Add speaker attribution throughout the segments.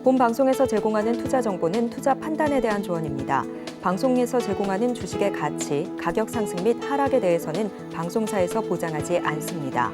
Speaker 1: 본 방송에서 제공하는 투자 정보는 투자 판단에 대한 조언입니다. 방송에서 제공하는 주식의 가치, 가격 상승 및 하락에 대해서는 방송사에서 보장하지 않습니다.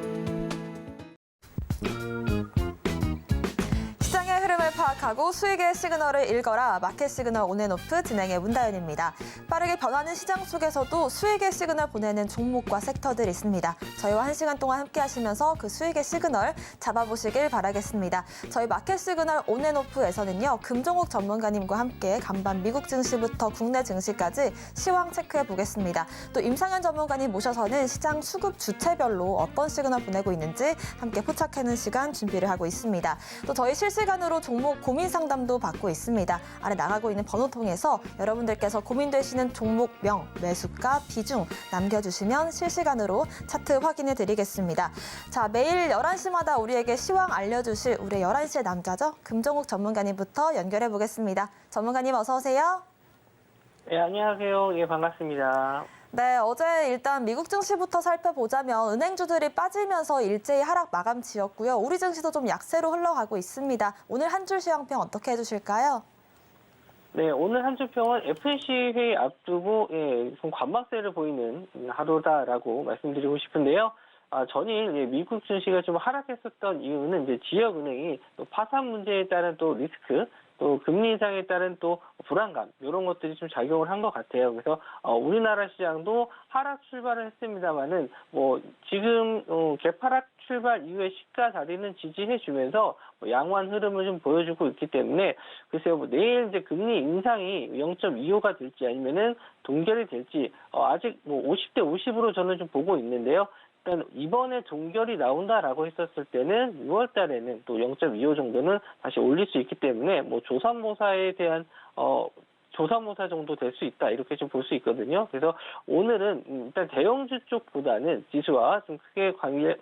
Speaker 2: 시장의 흐름을 파악하고 수익의 시그널을 읽어라. 마켓 시그널 온앤오프 진행의 문다연입니다. 빠르게 변하는 시장 속에서도 수익의 시그널 보내는 종목과 섹터들이 있습니다. 저희와 1시간 동안 함께 하시면서 그 수익의 시그널 잡아보시길 바라겠습니다. 저희 마켓 시그널 온앤오프에서는요. 금종욱 전문가님과 함께 간밤 미국 증시부터 국내 증시까지 시황 체크해 보겠습니다. 또 임상현 전문가님 모셔서는 시장 수급 주체별로 어떤 시그널 보내고 있는지 함께 포착하는 시간 준비를 하고 있습니다. 또 저희 실시간으로 종목 고민 상담도 받고 있습니다. 아래 나가고 있는 번호 통해서 여러분들께서 고민되시는 종목명, 매수가, 비중 남겨주시면 실시간으로 차트 확인해 드리겠습니다. 자, 매일 11시마다 우리에게 시황 알려주실 우리 11시의 남자죠. 금종욱 전문가님부터 연결해 보겠습니다. 전문가님 어서 오세요.
Speaker 3: 네, 안녕하세요. 예, 반갑습니다.
Speaker 2: 네, 어제 일단 미국 증시부터 살펴보자면 은행주들이 빠지면서 일제히 하락 마감 지었고요. 우리 증시도 좀 약세로 흘러가고 있습니다. 오늘 한 줄 시황평 어떻게 해주실까요?
Speaker 3: 네, 오늘 한 주평은 FOMC 회의 앞두고 좀 관망세를 보이는 하루다라고 말씀드리고 싶은데요. 전일 미국 증시가 좀 하락했었던 이유는 이제 지역은행이 또 파산 문제에 따른 또 리스크, 또 금리 인상에 따른 또 불안감 이런 것들이 좀 작용을 한 것 같아요. 그래서 우리나라 시장도 하락 출발을 했습니다만은 뭐 지금 개파락 출발 이후에 시가 자리는 지지해주면서 양호한 흐름을 좀 보여주고 있기 때문에 글쎄요, 뭐 내일 이제 금리 인상이 0.25가 될지 아니면은 동결이 될지 아직 뭐 50대 50으로 저는 좀 보고 있는데요. 이번에 동결이 나온다라고 했었을 때는 6월 달에는 또 0.25 정도는 다시 올릴 수 있기 때문에 뭐 조삼모사에 대한 조삼모사 정도 될 수 있다 이렇게 좀 볼 수 있거든요. 그래서 오늘은 일단 대형주 쪽보다는 지수와 좀 크게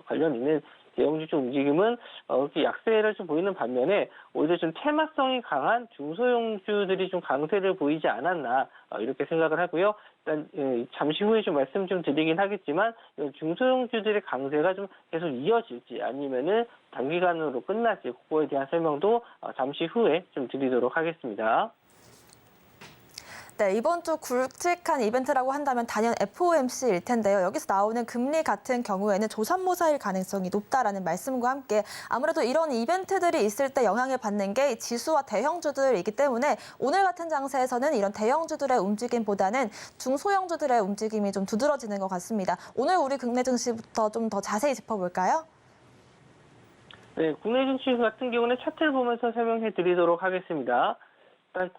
Speaker 3: 관련 있는 대형주 쪽 움직임은 이렇게 약세를 좀 보이는 반면에 오히려 좀 테마성이 강한 중소형주들이 좀 강세를 보이지 않았나 이렇게 생각을 하고요. 일단 잠시 후에 좀 말씀 좀 드리긴 하겠지만 중소형주들의 강세가 좀 계속 이어질지 아니면은 단기간으로 끝날지 그거에 대한 설명도 잠시 후에 좀 드리도록 하겠습니다.
Speaker 2: 네, 이번 주 굵직한 이벤트라고 한다면 단연 FOMC일 텐데요. 여기서 나오는 금리 같은 경우에는 조삼모사일 가능성이 높다라는 말씀과 함께 아무래도 이런 이벤트들이 있을 때 영향을 받는 게 지수와 대형주들이기 때문에 오늘 같은 장세에서는 이런 대형주들의 움직임보다는 중소형주들의 움직임이 좀 두드러지는 것 같습니다. 오늘 우리 국내 증시부터 좀 더 자세히 짚어볼까요?
Speaker 3: 네, 국내 증시 같은 경우는 차트를 보면서 설명해 드리도록 하겠습니다. 일단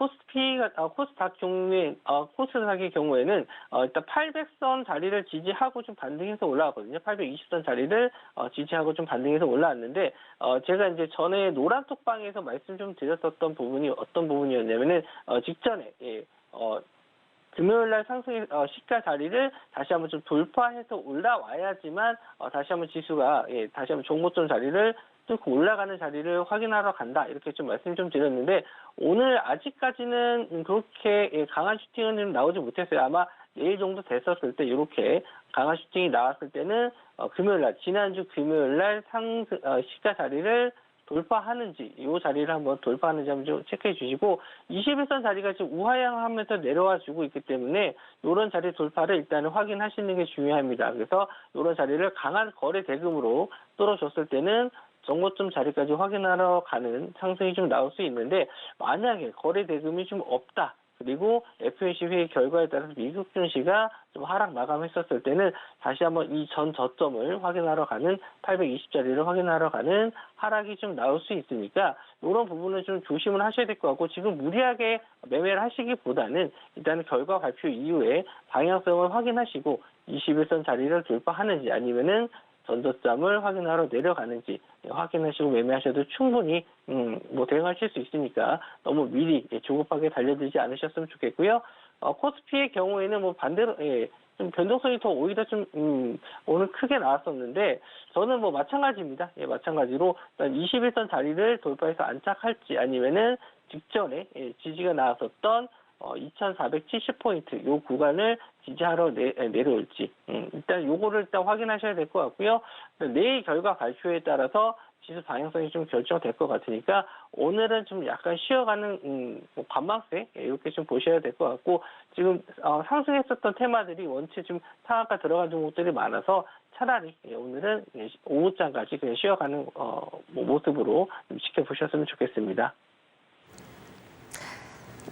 Speaker 3: 코스닥의 경우에는 일단 800선 자리를 지지하고 좀 반등해서 올라왔거든요. 820선 자리를 지지하고 좀 반등해서 올라왔는데 제가 이제 전에 노란톡방에서 말씀 좀 드렸었던 부분이 어떤 부분이었냐면은 직전에 금요일 날 상승의 시가 자리를 다시 한번 좀 돌파해서 올라와야지만 다시 한번 지수가 다시 한번 종고점 자리를 뚫고 올라가는 자리를 확인하러 간다 이렇게 좀 말씀 좀 드렸는데 오늘 아직까지는 그렇게 강한 슈팅은 좀 나오지 못했어요. 아마 내일 정도 됐었을 때 이렇게 강한 슈팅이 나왔을 때는 금요일 날 지난주 금요일 날 시가 자리를 돌파하는지 이 자리를 한번 돌파하는지 한번 좀 체크해 주시고 21선 자리가 지금 우하향하면서 내려와 주고 있기 때문에 이런 자리 돌파를 일단은 확인하시는 게 중요합니다. 그래서 이런 자리를 강한 거래 대금으로 뚫어줬을 때는 정고점 자리까지 확인하러 가는 상승이 좀 나올 수 있는데 만약에 거래 대금이 좀 없다. 그리고 FOMC 회의 결과에 따라서 미국 증시가 좀 하락 마감했었을 때는 다시 한번 이 전 저점을 확인하러 가는 820자리를 확인하러 가는 하락이 좀 나올 수 있으니까 이런 부분은 좀 조심을 하셔야 될 것 같고 지금 무리하게 매매를 하시기보다는 일단 결과 발표 이후에 방향성을 확인하시고 21선 자리를 돌파하는지 아니면은 전저점을 확인하러 내려가는지 확인하시고 매매하셔도 충분히 뭐 대응하실 수 있으니까 너무 미리 조급하게 달려들지 않으셨으면 좋겠고요. 코스피의 경우에는 뭐 반대로 좀 변동성이 더 오히려 좀 오늘 크게 나왔었는데 저는 뭐 마찬가지입니다. 마찬가지로 일단 21선 자리를 돌파해서 안착할지 아니면은 직전에 지지가 나왔었던 2,470포인트 요 구간을 지지하러 내려올지 일단 요거를 일단 확인하셔야 될 것 같고요. 내일 결과 발표에 따라서 지수 방향성이 좀 결정될 것 같으니까 오늘은 좀 약간 쉬어가는 관망세 이렇게 좀 보셔야 될 것 같고 지금 상승했었던 테마들이 원체 좀 상한가 들어간 종목들이 많아서 차라리 오늘은 오후장까지 그냥 쉬어가는 모습으로 좀 지켜보셨으면 좋겠습니다.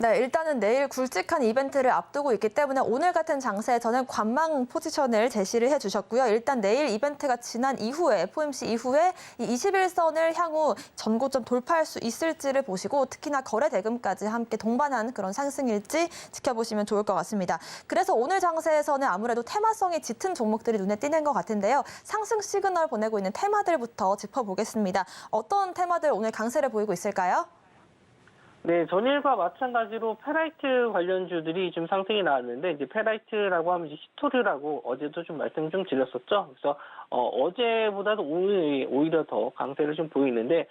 Speaker 2: 네, 일단은 내일 굵직한 이벤트를 앞두고 있기 때문에 오늘 같은 장세에서는 관망 포지션을 제시를 해주셨고요. 일단 내일 이벤트가 지난 이후에 FOMC 이후에 이 21선을 향후 전고점 돌파할 수 있을지를 보시고 특히나 거래 대금까지 함께 동반한 그런 상승일지 지켜보시면 좋을 것 같습니다. 그래서 오늘 장세에서는 아무래도 테마성이 짙은 종목들이 눈에 띄는 것 같은데요. 상승 시그널 보내고 있는 테마들부터 짚어보겠습니다. 어떤 테마들 오늘 강세를 보이고 있을까요?
Speaker 3: 네, 전일과 마찬가지로 페라이트 관련주들이 좀 상승이 나왔는데 이제 페라이트라고 하면 이제 히토류라고 어제도 좀 말씀 좀 드렸었죠. 그래서 어제보다도 오히려 더 강세를 좀 보이는데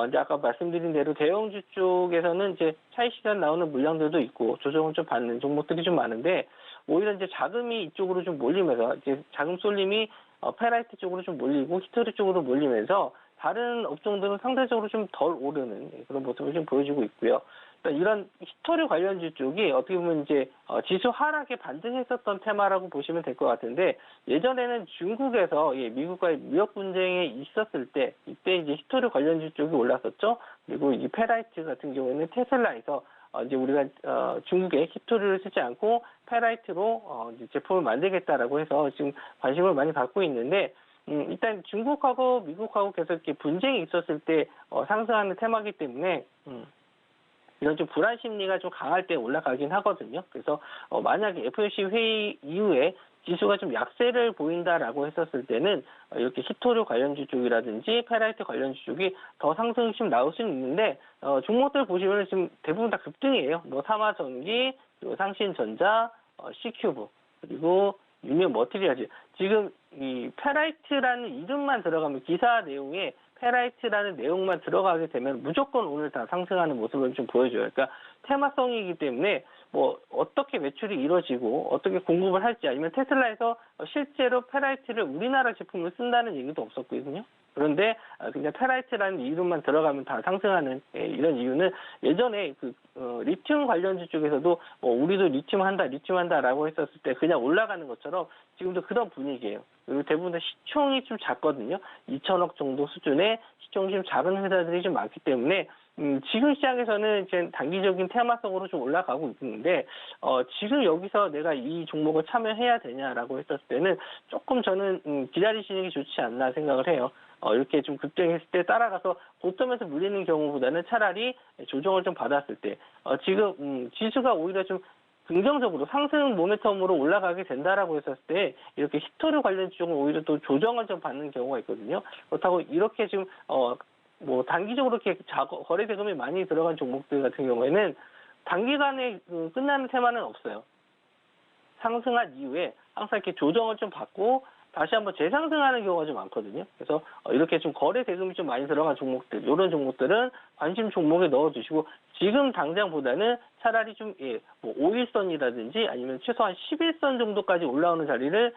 Speaker 3: 이제 아까 말씀드린 대로 대형주 쪽에서는 이제 차익 실현 나오는 물량들도 있고 조정을 좀 받는 종목들이 좀 많은데 오히려 이제 자금이 이쪽으로 좀 몰리면서 이제 자금 쏠림이 페라이트 쪽으로 좀 몰리고 히토류 쪽으로 몰리면서 다른 업종들은 상대적으로 좀 덜 오르는 그런 모습을 좀 보여주고 있고요. 이런 히토류 관련주 쪽이 어떻게 보면 이제 지수 하락에 반등했었던 테마라고 보시면 될 것 같은데 예전에는 중국에서 미국과의 무역 분쟁에 있었을 때 이때 이제 히토류 관련주 쪽이 올랐었죠. 그리고 이 페라이트 같은 경우에는 테슬라에서 이제 우리가 중국에 히토류를 쓰지 않고 페라이트로 이제 제품을 만들겠다라고 해서 지금 관심을 많이 받고 있는데. 일단 중국하고 미국하고 계속 이렇게 분쟁이 있었을 때 상승하는 테마이기 때문에 이런 좀 불안 심리가 좀 강할 때 올라가긴 하거든요. 그래서 만약에 FOMC 회의 이후에 지수가 좀 약세를 보인다라고 했었을 때는 이렇게 히토류 관련주 쪽이라든지 페라이트 관련주 쪽이 더 상승심 나올 수는 있는데 종목들 보시면 지금 대부분 다 급등이에요. 뭐 삼화전기, 그리고 상신전자, C큐브 그리고 유니온 머티리얼즈 지금 이 페라이트라는 이름만 들어가면 기사 내용에 페라이트라는 내용만 들어가게 되면 무조건 오늘 다 상승하는 모습을 좀 보여줘요. 그러니까 테마성이기 때문에 뭐 어떻게 매출이 이루어지고 어떻게 공급을 할지 아니면 테슬라에서 실제로 페라이트를 우리나라 제품을 쓴다는 얘기도 없었거든요. 그런데 그냥 페라이트라는 이름만 들어가면 다 상승하는 이런 이유는 예전에 리튬 관련주 쪽에서도 우리도 리튬 한다라고 했었을 때 그냥 올라가는 것처럼 지금도 그런 분위기예요. 그리고 대부분 다 시총이 좀 작거든요. 2천억 정도 수준의 시총이 좀 작은 회사들이 좀 많기 때문에 지금 시장에서는 이제 단기적인 테마성으로 좀 올라가고 있는데 지금 여기서 내가 이 종목을 참여해야 되냐라고 했었을 때는 조금 저는 기다리시는 게 좋지 않나 생각을 해요. 이렇게 좀 급등했을 때 따라가서 고점에서 물리는 경우보다는 차라리 조정을 좀 받았을 때 지금 지수가 오히려 좀 긍정적으로 상승 모멘텀으로 올라가게 된다라고 했었을 때 이렇게 히토류 관련 쪽은 오히려 또 조정을 좀 받는 경우가 있거든요. 그렇다고 이렇게 지금 뭐 단기적으로 이렇게 거래 대금이 많이 들어간 종목들 같은 경우에는 단기간에 끝나는 테마는 없어요. 상승한 이후에 항상 이렇게 조정을 좀 받고 다시 한번 재상승하는 경우가 좀 많거든요. 그래서 이렇게 좀 거래 대금이 좀 많이 들어간 종목들, 이런 종목들은 관심 종목에 넣어두시고 지금 당장보다는 차라리 좀 뭐 5일선이라든지 아니면 최소한 11선 정도까지 올라오는 자리를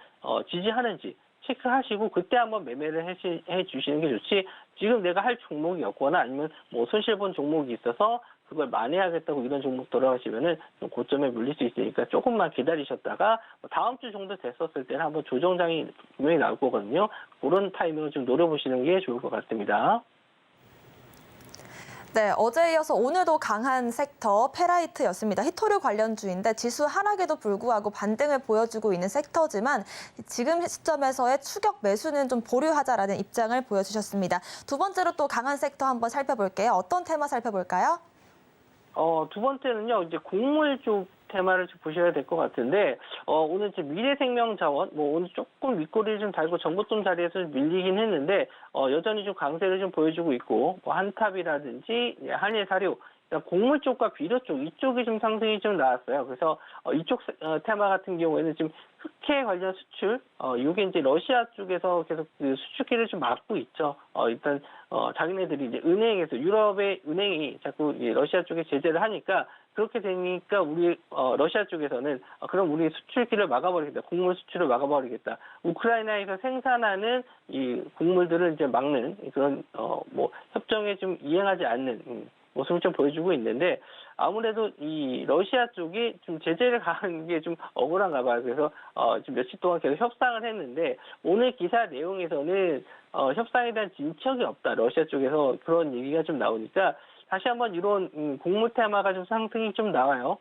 Speaker 3: 지지하는지 체크하시고 그때 한번 매매를 해 주시는 게 좋지. 지금 내가 할 종목이 없거나 아니면 뭐 손실본 종목이 있어서 그걸 만회하겠다고 이런 종목 들어가시면은 좀 고점에 물릴 수 있으니까 조금만 기다리셨다가 다음 주 정도 됐었을 때는 한번 조정장이 분명히 나올 거거든요. 그런 타이밍을 좀 노려보시는 게 좋을 것 같습니다.
Speaker 2: 네, 어제에 이어서 오늘도 강한 섹터 페라이트였습니다. 히토류 관련주인데 지수 하락에도 불구하고 반등을 보여주고 있는 섹터지만 지금 시점에서의 추격 매수는 좀 보류하자라는 입장을 보여주셨습니다. 두 번째로 또 강한 섹터 한번 살펴볼게요. 어떤 테마 살펴볼까요?
Speaker 3: 두 번째는요, 이제 곡물 쪽 테마를 좀 보셔야 될 것 같은데, 오늘 이제 미래생명자원, 오늘 조금 윗꼬리를 좀 달고 전고점 자리에서 밀리긴 했는데, 여전히 좀 강세를 좀 보여주고 있고, 한탑이라든지, 한일사료, 곡물 쪽과 비료 쪽, 이쪽이 좀 상승이 좀 나왔어요. 그래서, 이쪽 테마 같은 경우에는 지금 흑해 관련 수출, 이게 이제 러시아 쪽에서 계속 그 수출기를 좀 막고 있죠. 일단, 자기네들이 이제 은행에서, 유럽의 은행이 자꾸 러시아 쪽에 제재를 하니까, 그렇게 되니까 우리 러시아 쪽에서는 그럼 우리 수출기를 막아버리겠다, 곡물 수출을 막아버리겠다. 우크라이나에서 생산하는 이 곡물들을 이제 막는 그런 협정에 좀 이행하지 않는 모습을 좀 보여주고 있는데 아무래도 이 러시아 쪽이 좀 제재를 가하는 게 좀 억울한가 봐요. 그래서 지금 며칠 동안 계속 협상을 했는데 오늘 기사 내용에서는 협상에 대한 진척이 없다. 러시아 쪽에서 그런 얘기가 좀 나오니까. 다시 한번 이런 곡물 테마가 좀 상승이 좀 나와요.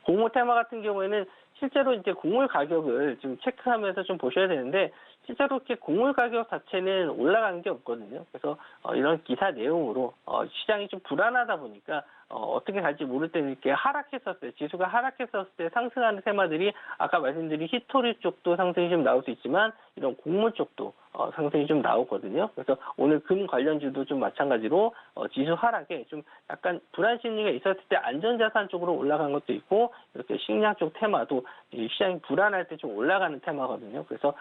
Speaker 3: 곡물 테마 같은 경우에는 실제로 이제 곡물 가격을 좀 체크하면서 좀 보셔야 되는데 실제로 이렇게 곡물 가격 자체는 올라가는 게 없거든요. 그래서 이런 기사 내용으로 시장이 좀 불안하다 보니까 어떻게 갈지 모를 때는 이렇게 하락했었을 때, 지수가 하락했었을 때 상승하는 테마들이 아까 말씀드린 히토리 쪽도 상승이 좀 나올 수 있지만 이런 곡물 쪽도 상승이 좀 나오거든요. 그래서 오늘 금 관련주도 좀 마찬가지로 지수 하락에 좀 약간 불안 심리가 있었을 때 안전자산 쪽으로 올라간 것도 있고 이렇게 식량 쪽 테마도 시장이 불안할 때 좀 올라가는 테마거든요. 그래서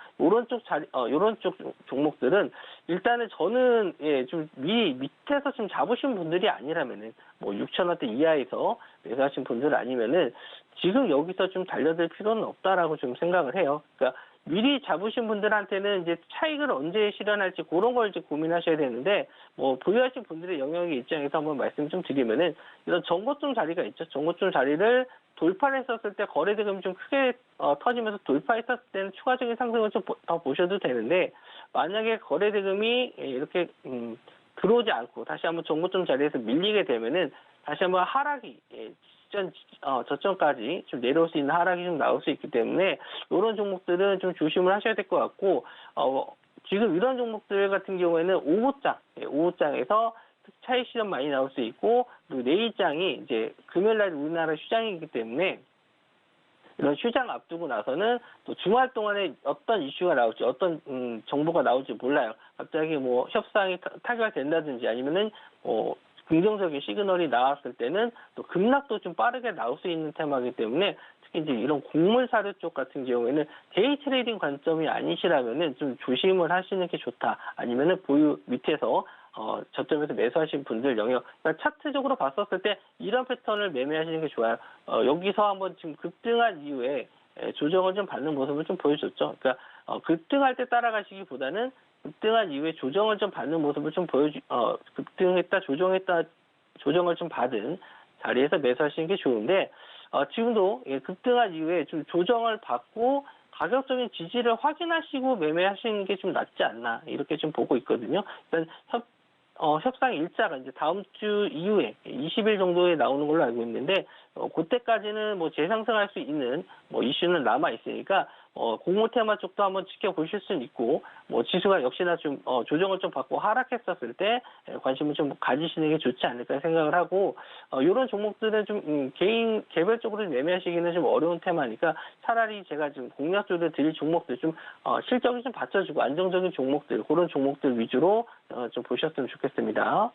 Speaker 3: 이런 쪽 종목들은 일단은 저는 좀 밑에서 좀 잡으신 분들이 아니라면은 6,000원대 이하에서 매수하신 분들 아니면은 지금 여기서 좀 달려들 필요는 없다라고 좀 생각을 해요. 그러니까 미리 잡으신 분들한테는 이제 차익을 언제 실현할지 그런 걸 이제 고민하셔야 되는데 보유하신 분들의 영역의 입장에서 한번 말씀 좀 드리면은 이런 전고점 자리가 있죠. 전고점 자리를 돌파를 했었을 때 거래대금이 좀 크게 터지면서 돌파했었을 때는 추가적인 상승을 좀 더 보셔도 되는데 만약에 거래대금이 이렇게 들어오지 않고 다시 한번 전고점 자리에서 밀리게 되면은 다시 한번 하락이 저점까지 좀 내려올 수 있는 하락이 좀 나올 수 있기 때문에 이런 종목들은 좀 조심을 하셔야 될 것 같고 지금 이런 종목들 같은 경우에는 오후장에서 차익 실현 많이 나올 수 있고 그리고 내일장이 이제 금요일날 우리나라 휴장이기 때문에 이런 휴장 앞두고 나서는 또 주말 동안에 어떤 이슈가 나올지 어떤 정보가 나올지 몰라요. 갑자기 협상이 타결된다든지 아니면은 긍정적인 시그널이 나왔을 때는 또 급락도 좀 빠르게 나올 수 있는 테마이기 때문에 특히 이제 이런 곡물 사료 쪽 같은 경우에는 데이 트레이딩 관점이 아니시라면은 좀 조심을 하시는 게 좋다. 아니면은 보유 밑에서 저점에서 매수하신 분들 영역, 그러니까 차트적으로 봤었을 때 이런 패턴을 매매하시는 게 좋아요. 여기서 한번 지금 급등한 이후에 조정을 좀 받는 모습을 좀 보여줬죠. 그러니까 급등할 때 따라가시기보다는 급등한 이후에 조정을 좀 받는 모습을 좀 급등했다, 조정을 좀 받은 자리에서 매수하시는 게 좋은데, 지금도 급등한 이후에 좀 조정을 받고 가격적인 지지를 확인하시고 매매하시는 게 좀 낫지 않나, 이렇게 좀 보고 있거든요. 일단 협상 일자가 이제 다음 주 이후에 20일 정도에 나오는 걸로 알고 있는데, 그때까지는 재상승할 수 있는 이슈는 남아 있으니까 공모 테마 쪽도 한번 지켜보실 수는 있고, 지수가 역시나 좀 조정을 좀 받고 하락했었을 때 관심을 좀 가지시는 게 좋지 않을까 생각을 하고, 이런 종목들은 좀 개인 개별적으로 매매하시기는 좀 어려운 테마니까 차라리 제가 지금 공략주를 드릴 종목들 좀 실적이 좀 받쳐주고 안정적인 종목들, 그런 종목들 위주로 좀 보셨으면 좋겠습니다.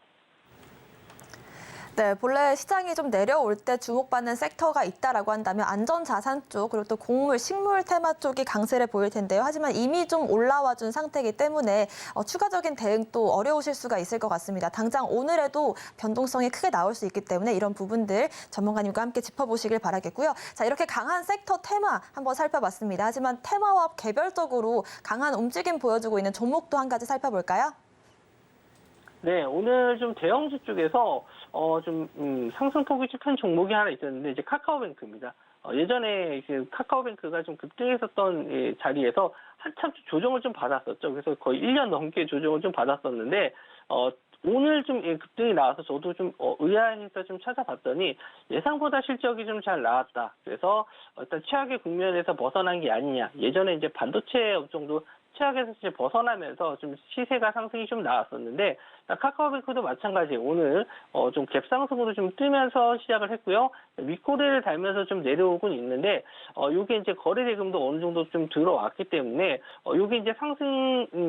Speaker 2: 네, 본래 시장이 좀 내려올 때 주목받는 섹터가 있다라고 한다면 안전자산 쪽 그리고 또 곡물, 식물 테마 쪽이 강세를 보일 텐데요. 하지만 이미 좀 올라와 준 상태이기 때문에 추가적인 대응도 어려우실 수가 있을 것 같습니다. 당장 오늘에도 변동성이 크게 나올 수 있기 때문에 이런 부분들 전문가님과 함께 짚어보시길 바라겠고요. 자, 이렇게 강한 섹터 테마 한번 살펴봤습니다. 하지만 테마와 개별적으로 강한 움직임 보여주고 있는 종목도 한 가지 살펴볼까요?
Speaker 3: 네, 오늘 좀 대형주 쪽에서 상승폭이 좀 큰 종목이 하나 있었는데 이제 카카오뱅크입니다. 예전에 카카오뱅크가 좀 급등했었던 자리에서 한참 조정을 좀 받았었죠. 그래서 거의 1년 넘게 조정을 좀 받았었는데 오늘 좀 급등이 나와서 저도 좀 의아해서 좀 찾아봤더니 예상보다 실적이 좀 잘 나왔다. 그래서 일단 최악의 국면에서 벗어난 게 아니냐. 예전에 이제 반도체 업종도 최악에서 이제 벗어나면서 좀 시세가 상승이 좀 나왔었는데 카카오뱅크도 마찬가지 오늘 좀 갭 상승으로 좀 뜨면서 시작을 했고요. 윗꼬리를 달면서 좀 내려오곤 있는데 요게 이제 거래 대금도 어느 정도 좀 들어왔기 때문에 요게 이제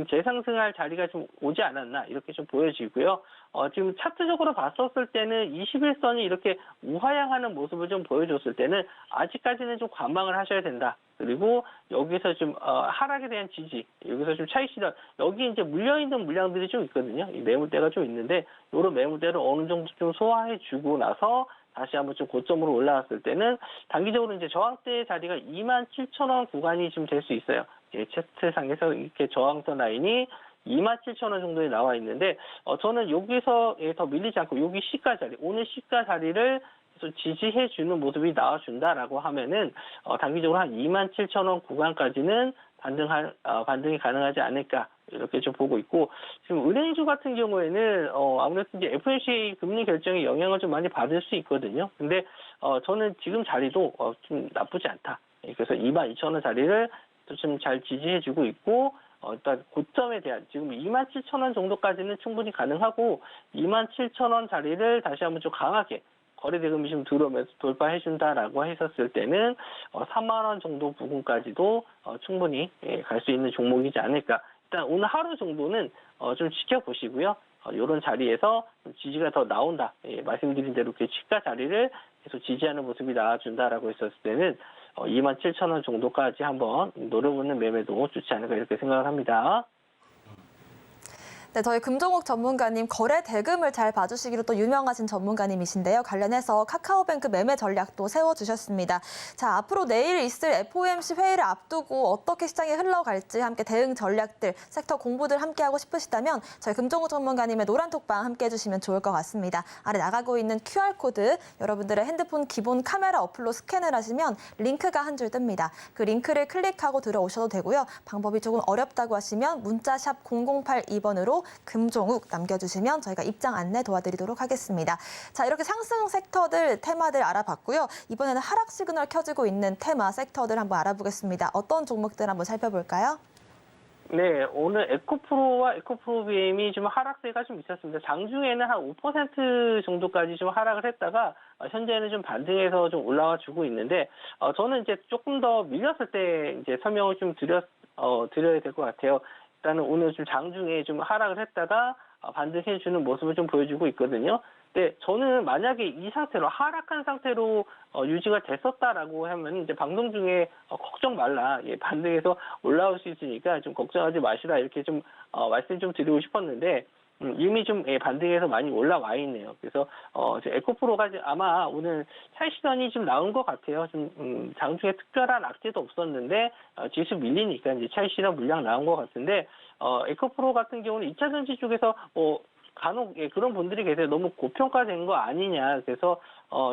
Speaker 3: 재상승할 자리가 좀 오지 않았나 이렇게 좀 보여지고요. 지금 차트적으로 봤었을 때는 21선이 이렇게 우하향하는 모습을 좀 보여줬을 때는 아직까지는 좀 관망을 하셔야 된다. 그리고 여기서 좀 하락에 대한 지지, 여기서 좀 차익 실현, 여기 이제 물려있는 물량들이 좀 있거든요. 이 매물대가 좀 있는데 이런 매물대를 어느 정도 좀 소화해주고 나서 다시 한번 좀 고점으로 올라왔을 때는 단기적으로 이제 저항대 자리가 27,000원 구간이 좀 될 수 있어요. 차트상에서 이렇게 저항선 라인이 27,000원 정도에 나와 있는데 저는 여기서 더 밀리지 않고 여기 시가 자리, 오늘 시가 자리를 계속 지지해주는 모습이 나와준다라고 하면은 단기적으로 한 27,000원 구간까지는 반등이 가능하지 않을까 이렇게 좀 보고 있고 지금 은행주 같은 경우에는 아무래도 이제 FOMC 금리 결정에 영향을 좀 많이 받을 수 있거든요. 근데 저는 지금 자리도 좀 나쁘지 않다. 그래서 22,000원 자리를 좀 잘 지지해주고 있고. 일단 고점에 대한 지금 27,000원 정도까지는 충분히 가능하고 27,000원 자리를 다시 한번 좀 강하게 거래 대금이 좀 들어오면서 돌파해준다라고 했었을 때는 3만 원 정도 부분까지도 충분히 갈 수 있는 종목이지 않을까. 일단 오늘 하루 정도는 좀 지켜보시고요. 이런 자리에서 지지가 더 나온다. 말씀드린 대로 그 시가 자리를 계속 지지하는 모습이 나와준다라고 했었을 때는 27,000원 정도까지 한번 노려보는 매매도 좋지 않을까 이렇게 생각을 합니다.
Speaker 2: 네, 저희 금종욱 전문가님 거래 대금을 잘 봐주시기로 또 유명하신 전문가님이신데요. 관련해서 카카오뱅크 매매 전략도 세워주셨습니다. 자, 앞으로 내일 있을 FOMC 회의를 앞두고 어떻게 시장이 흘러갈지 함께 대응 전략들, 섹터 공부들 함께하고 싶으시다면 저희 금종욱 전문가님의 노란톡방 함께 해주시면 좋을 것 같습니다. 아래 나가고 있는 QR코드 여러분들의 핸드폰 기본 카메라 어플로 스캔을 하시면 링크가 한 줄 뜹니다. 그 링크를 클릭하고 들어오셔도 되고요. 방법이 조금 어렵다고 하시면 문자 샵 0082번으로 금종욱 남겨주시면 저희가 입장 안내 도와드리도록 하겠습니다. 자, 이렇게 상승 섹터들, 테마들 알아봤고요. 이번에는 하락 시그널 켜지고 있는 테마, 섹터들 한번 알아보겠습니다. 어떤 종목들 한번 살펴볼까요?
Speaker 3: 네, 오늘 에코프로와 에코프로비엠이 좀 하락세가 좀 있었습니다. 장중에는 한 5% 정도까지 좀 하락을 했다가 현재는 좀 반등해서 좀 올라와 주고 있는데 저는 이제 조금 더 밀렸을 때 이제 설명을 좀 드려야 될 것 같아요. 일단은 오늘 좀 장중에 좀 하락을 했다가 반등해주는 모습을 좀 보여주고 있거든요. 근데 저는 만약에 이 상태로 하락한 상태로 유지가 됐었다라고 하면 이제 방송 중에 걱정 말라, 반등해서 올라올 수 있으니까 좀 걱정하지 마시라 이렇게 좀 말씀 좀 드리고 싶었는데 이미 좀 반등해서 많이 올라와 있네요. 그래서 에코프로가 아마 오늘 차익실현이 좀 나온 것 같아요. 좀 장중에 특별한 악재도 없었는데 지수 밀리니까 이제 차익실현 물량 나온 것 같은데 에코프로 같은 경우는 2차 전지 쪽에서 간혹 그런 분들이 계세요. 너무 고평가된 거 아니냐. 그래서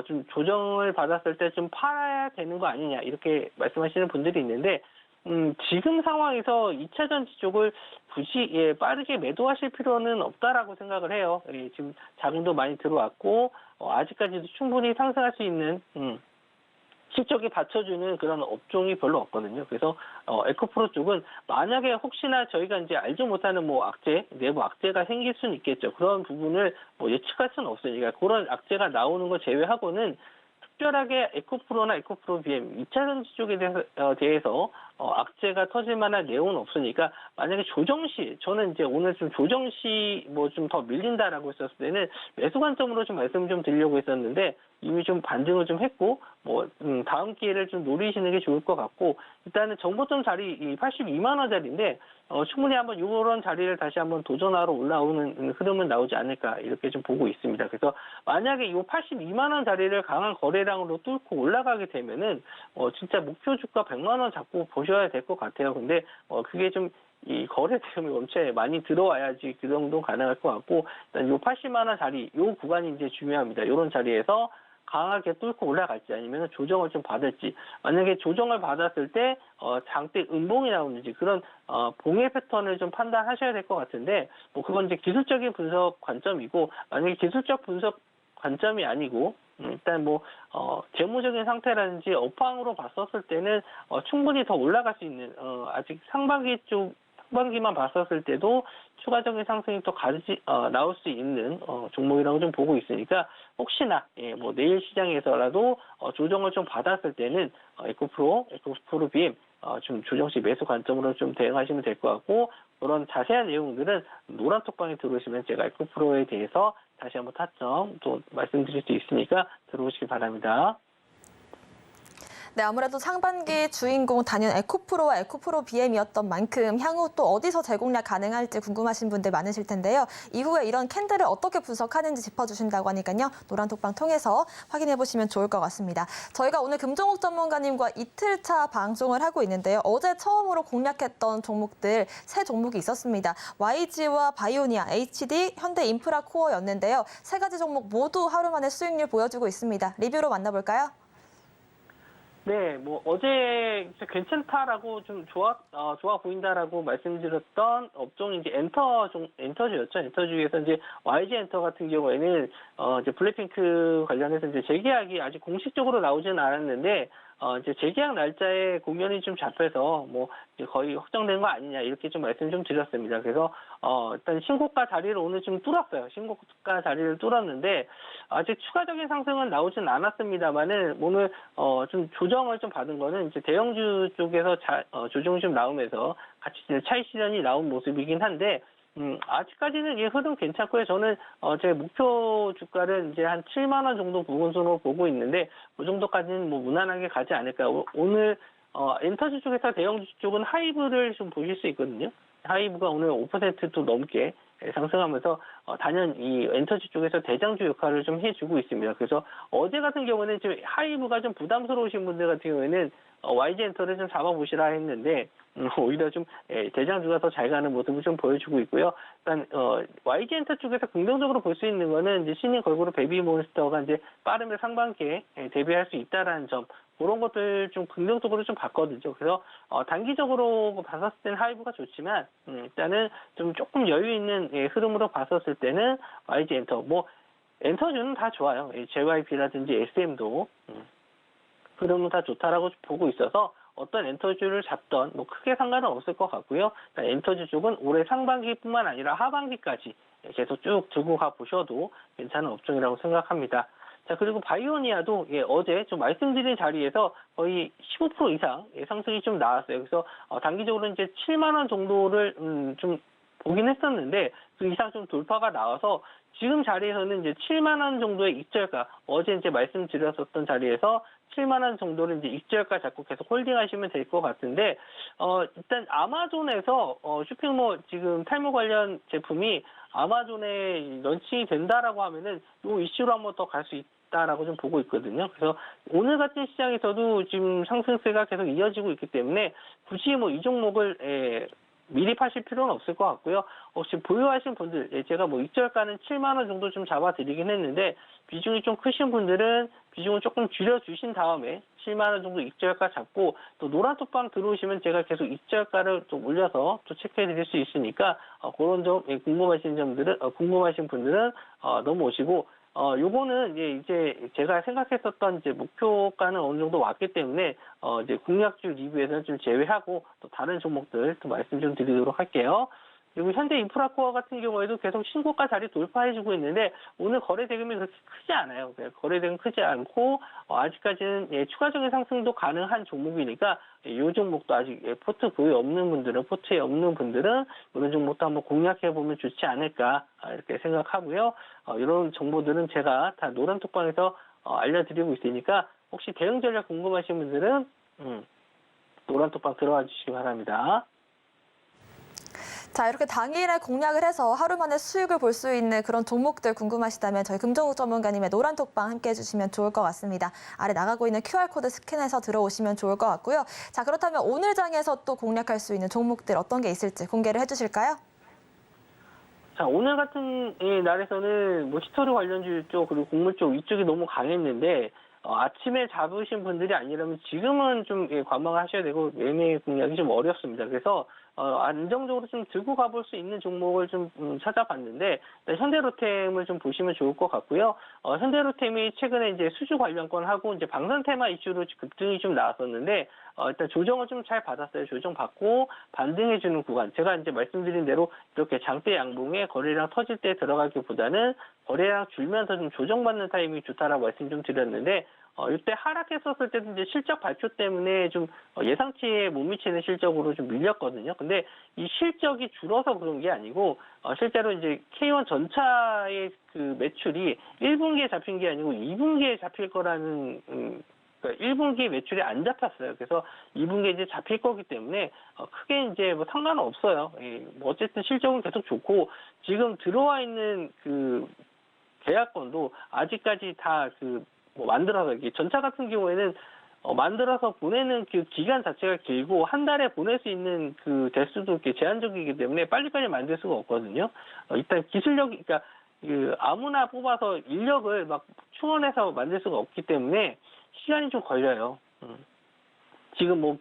Speaker 3: 좀 조정을 받았을 때 좀 팔아야 되는 거 아니냐 이렇게 말씀하시는 분들이 있는데 지금 상황에서 2차 전지 쪽을 굳이 빠르게 매도하실 필요는 없다라고 생각을 해요. 지금 자금도 많이 들어왔고 아직까지도 충분히 상승할 수 있는 실적이 받쳐주는 그런 업종이 별로 없거든요. 그래서 에코프로 쪽은 만약에 혹시나 저희가 이제 알지 못하는 악재, 내부 악재가 생길 수는 있겠죠. 그런 부분을 예측할 수는 없으니까 그런 악재가 나오는 걸 제외하고는 특별하게 에코프로나 에코프로 BM 2차 전지 쪽에 대해서 악재가 터질 만한 내용은 없으니까 만약에 조정시 저는 이제 오늘 좀 조정시 좀 더 밀린다라고 했었을 때는 매수 관점으로 좀 말씀 좀 드리려고 했었는데 이미 좀 반등을 좀 했고 다음 기회를 좀 노리시는 게 좋을 것 같고 일단은 정보점 자리 82만 원짜리인데 충분히 한번 이런 자리를 다시 한번 도전하러 올라오는 흐름은 나오지 않을까 이렇게 좀 보고 있습니다. 그래서 만약에 이 82만 원 자리를 강한 거래량으로 뚫고 올라가게 되면은 진짜 목표 주가 100만 원 잡고 보셔야 될 것 같아요. 근데 그게 좀 이 거래 대금이 엄청 많이 들어와야지 그 정도 가능할 것 같고 일단 요 80만 원 자리 요 구간이 이제 중요합니다. 이런 자리에서 강하게 뚫고 올라갈지 아니면 조정을 좀 받을지 만약에 조정을 받았을 때 장대 음봉이 나오는지 그런 봉의 패턴을 좀 판단하셔야 될 것 같은데 그건 이제 기술적인 분석 관점이고 만약에 기술적 분석 관점이 아니고 일단 재무적인 상태라든지 업황으로 봤었을 때는 충분히 더 올라갈 수 있는 아직 상반기 쪽 후반기만 봤었을 때도 추가적인 상승이 또 나올 수 있는 종목이라고 좀 보고 있으니까 혹시나 뭐 내일 시장에서라도 조정을 좀 받았을 때는 에코프로 BM 좀 조정시 매수 관점으로 좀 대응하시면 될 것 같고, 그런 자세한 내용들은 노란톡방에 들어오시면 제가 에코프로에 대해서 다시 한번 타점 또 말씀드릴 수 있으니까 들어오시기 바랍니다.
Speaker 2: 네, 아무래도 상반기 주인공 단연 에코프로와 에코프로 BM이었던 만큼 향후 또 어디서 재공략 가능할지 궁금하신 분들 많으실 텐데요. 이후에 이런 캔들을 어떻게 분석하는지 짚어주신다고 하니까요. 노란톡방 통해서 확인해 보시면 좋을 것 같습니다. 저희가 오늘 금종욱 전문가님과 이틀차 방송을 하고 있는데요. 어제 처음으로 공략했던 종목들 세 종목이 있었습니다. YG와 바이오니아, HD, 현대인프라코어였는데요. 세 가지 종목 모두 하루 만에 수익률 보여주고 있습니다. 리뷰로 만나볼까요?
Speaker 3: 네, 뭐 어제 괜찮다라고 좀 좋아 보인다라고 말씀드렸던 업종이 이제 엔터주였죠. 엔터주에서 이제 YG 엔터 같은 경우에는 이제 블랙핑크 관련해서 이제 재계약이 아직 공식적으로 나오지는 않았는데 이제 재계약 날짜에 공연이 좀 잡혀서 뭐 이제 거의 확정된 거 아니냐 이렇게 좀 말씀 좀 드렸습니다. 그래서 일단 신고가 자리를 오늘 좀 뚫었어요. 신고가 자리를 뚫었는데 아직 추가적인 상승은 나오진 않았습니다만은 오늘 좀 조정을 좀 받은 거는 이제 대형주 쪽에서 조정이 좀 나오면서 같이 차익 실현이 나온 모습이긴 한데 아직까지는 이 흐름 괜찮고요. 저는 제 목표 주가를 이제 한 7만 원 정도 부근선으로 보고 있는데 그 정도까지는 뭐 무난하게 가지 않을까. 오늘 엔터주 쪽에서 대형주 쪽은 하이브를 좀 보실 수 있거든요. 하이브가 오늘 5%도 넘게 상승하면서 단연 이 엔터지 쪽에서 대장주 역할을 좀 해주고 있습니다. 그래서 어제 같은 경우는 좀 하이브가 좀 부담스러우신 분들 같은 경우에는 YG 엔터를 좀 잡아보시라 했는데 오히려 좀 대장주가 더 잘 가는 모습을 좀 보여주고 있고요. 일단 YG 엔터 쪽에서 긍정적으로 볼 수 있는 거는 이제 신인 걸그룹 베이비몬스터가 이제 빠르면 상반기에 데뷔할 수 있다라는 점, 그런 것들 좀 긍정적으로 좀 봤거든요. 그래서 단기적으로 봤었을 때는 하이브가 좋지만 일단은 좀 조금 여유 있는 흐름으로 봤었을 때는 YG 엔터, 뭐 엔터주는 다 좋아요. JYP라든지 SM도 흐름은 다 좋다라고 보고 있어서 어떤 엔터주를 잡던 뭐 크게 상관은 없을 것 같고요. 엔터주 쪽은 올해 상반기뿐만 아니라 하반기까지 계속 쭉 들고 가 보셔도 괜찮은 업종이라고 생각합니다. 자, 그리고 바이오니아도 어제 좀 말씀드린 자리에서 거의 15% 이상 상승이 좀 나왔어요. 그래서 단기적으로 이제 7만 원 정도를 좀 보긴 했었는데 그 이상 좀 돌파가 나와서 지금 자리에서는 이제 7만 원 정도의 익절가, 어제 이제 말씀드렸었던 자리에서 7만 원 정도를 이제 익절가 잡고 계속 홀딩하시면 될 것 같은데, 일단 아마존에서 쇼핑몰 지금 탈모 관련 제품이 아마존에 런칭이 된다라고 하면은 이 이슈로 한번 더 갈 수 있다라고 좀 보고 있거든요. 그래서 오늘 같은 시장에서도 지금 상승세가 계속 이어지고 있기 때문에 굳이 뭐 이 종목을 미리 파실 필요는 없을 것 같고요. 혹시 보유하신 분들, 제가 뭐 익절가는 7만 원 정도 좀 잡아드리긴 했는데 비중이 좀 크신 분들은 비중을 조금 줄여주신 다음에 7만 원 정도 익절가 잡고 또 노란톡방 들어오시면 제가 계속 익절가를 또 올려서 또 체크해드릴 수 있으니까 그런 점 궁금하신 분들은 넘어오시고. 요거는 이제 제가 생각했었던 이제 목표가는 어느 정도 왔기 때문에 이제 공략주 리뷰에서는 좀 제외하고 또 다른 종목들 또 말씀 좀 드리도록 할게요. 그리고 현대 인프라코어 같은 경우에도 계속 신고가 자리 돌파해주고 있는데 오늘 거래 대금이 그렇게 크지 않아요. 거래 대금 크지 않고 아직까지는 추가적인 상승도 가능한 종목이니까 이 종목도 아직 포트에 없는 분들은 이런 종목도 한번 공략해보면 좋지 않을까 이렇게 생각하고요. 이런 정보들은 제가 다 노란톡방에서 알려드리고 있으니까 혹시 대응 전략 궁금하신 분들은 노란톡방 들어와 주시기 바랍니다.
Speaker 2: 자, 이렇게 당일에 공략을 해서 하루 만에 수익을 볼 수 있는 그런 종목들 궁금하시다면 저희 금종욱 전문가님의 노란톡방 함께 해주시면 좋을 것 같습니다. 아래 나가고 있는 QR코드 스캔해서 들어오시면 좋을 것 같고요. 자, 그렇다면 오늘 장에서 또 공략할 수 있는 종목들 어떤 게 있을지 공개를 해주실까요?
Speaker 3: 자, 오늘 같은 날에서는 뭐 히스토리 관련주 쪽 그리고 곡물 쪽 이쪽이 너무 강했는데 아침에 잡으신 분들이 아니라면 지금은 좀 관망을 하셔야 되고 매매 공략이 좀 어렵습니다. 그래서 안정적으로 좀 들고 가볼 수 있는 종목을 좀 찾아봤는데 일단 현대로템을 좀 보시면 좋을 것 같고요. 현대로템이 최근에 이제 수주 관련권하고 이제 방산 테마 이슈로 급등이 좀 나왔었는데 일단 조정을 좀 잘 받았어요. 조정 받고 반등해주는 구간. 제가 이제 말씀드린 대로 이렇게 장대 양봉에 거래량 터질 때 들어가기보다는 거래량 줄면서 좀 조정받는 타이밍이 좋다라고 말씀 좀 드렸는데 이때 하락했었을 때도 이제 실적 발표 때문에 좀 예상치에 못 미치는 실적으로 좀 밀렸거든요. 근데 이 실적이 줄어서 그런 게 아니고 실제로 이제 K1 전차의 그 매출이 1분기에 잡힌 게 아니고 2분기에 잡힐 거라는 그러니까 1분기 매출이 안 잡혔어요. 그래서 2분기에 이제 잡힐 거기 때문에 크게 이제 뭐 상관은 없어요. 뭐 어쨌든 실적은 계속 좋고 지금 들어와 있는 그 계약건도 아직까지 다 뭐 만들어서 이게 전차 같은 경우에는 만들어서 보내는 그 기간 자체가 길고 한 달에 보낼 수 있는 그 대수도 이렇게 제한적이기 때문에 빨리빨리 만들 수가 없거든요. 일단 기술력이 그러니까 그 아무나 뽑아서 인력을 막 충원해서 만들 수가 없기 때문에 시간이 좀 걸려요. 지금 뭐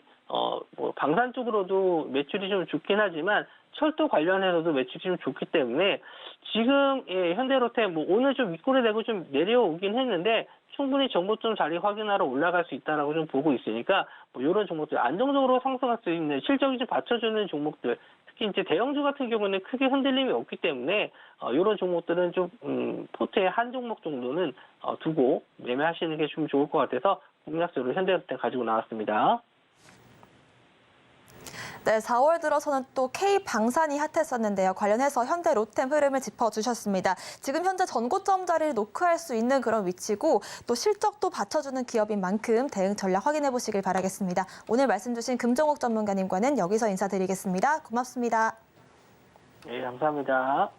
Speaker 3: 방산 쪽으로도 매출이 좀 좋긴 하지만 철도 관련해서도 매출이 좀 좋기 때문에 지금 현대로템 뭐 오늘 좀 윗골이 되고 좀 내려오긴 했는데 충분히 정보점 자리 확인하러 올라갈 수 있다라고 좀 보고 있으니까 뭐 이런 종목들 안정적으로 상승할 수 있는 실적이 좀 받쳐주는 종목들 특히 이제 대형주 같은 경우는 크게 흔들림이 없기 때문에 이런 종목들은 좀 포트에 한 종목 정도는 두고 매매하시는 게 좀 좋을 것 같아서 공략적으로 현대로템 가지고 나왔습니다.
Speaker 2: 네, 4월 들어서는 또 K방산이 핫했었는데요. 관련해서 현대 로템 흐름을 짚어주셨습니다. 지금 현재 전고점 자리를 노크할 수 있는 그런 위치고 또 실적도 받쳐주는 기업인 만큼 대응 전략 확인해 보시길 바라겠습니다. 오늘 말씀 주신 금종욱 전문가님과는 여기서 인사드리겠습니다. 고맙습니다.
Speaker 3: 네, 감사합니다.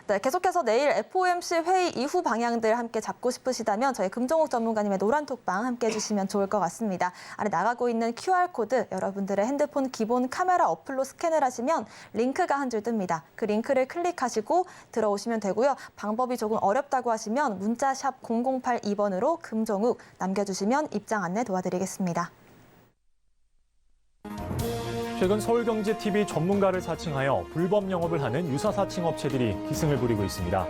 Speaker 2: 네, 계속해서 내일 FOMC 회의 이후 방향들 함께 잡고 싶으시다면 저희 금종욱 전문가님의 노란톡방 함께 해주시면 좋을 것 같습니다. 안에 나가고 있는 QR코드 여러분들의 핸드폰 기본 카메라 어플로 스캔을 하시면 링크가 한 줄 뜹니다. 그 링크를 클릭하시고 들어오시면 되고요. 방법이 조금 어렵다고 하시면 문자 샵 0082번으로 금종욱 남겨주시면 입장 안내 도와드리겠습니다.
Speaker 4: 최근 서울경제TV 전문가를 사칭하여 불법 영업을 하는 유사 사칭 업체들이 기승을 부리고 있습니다.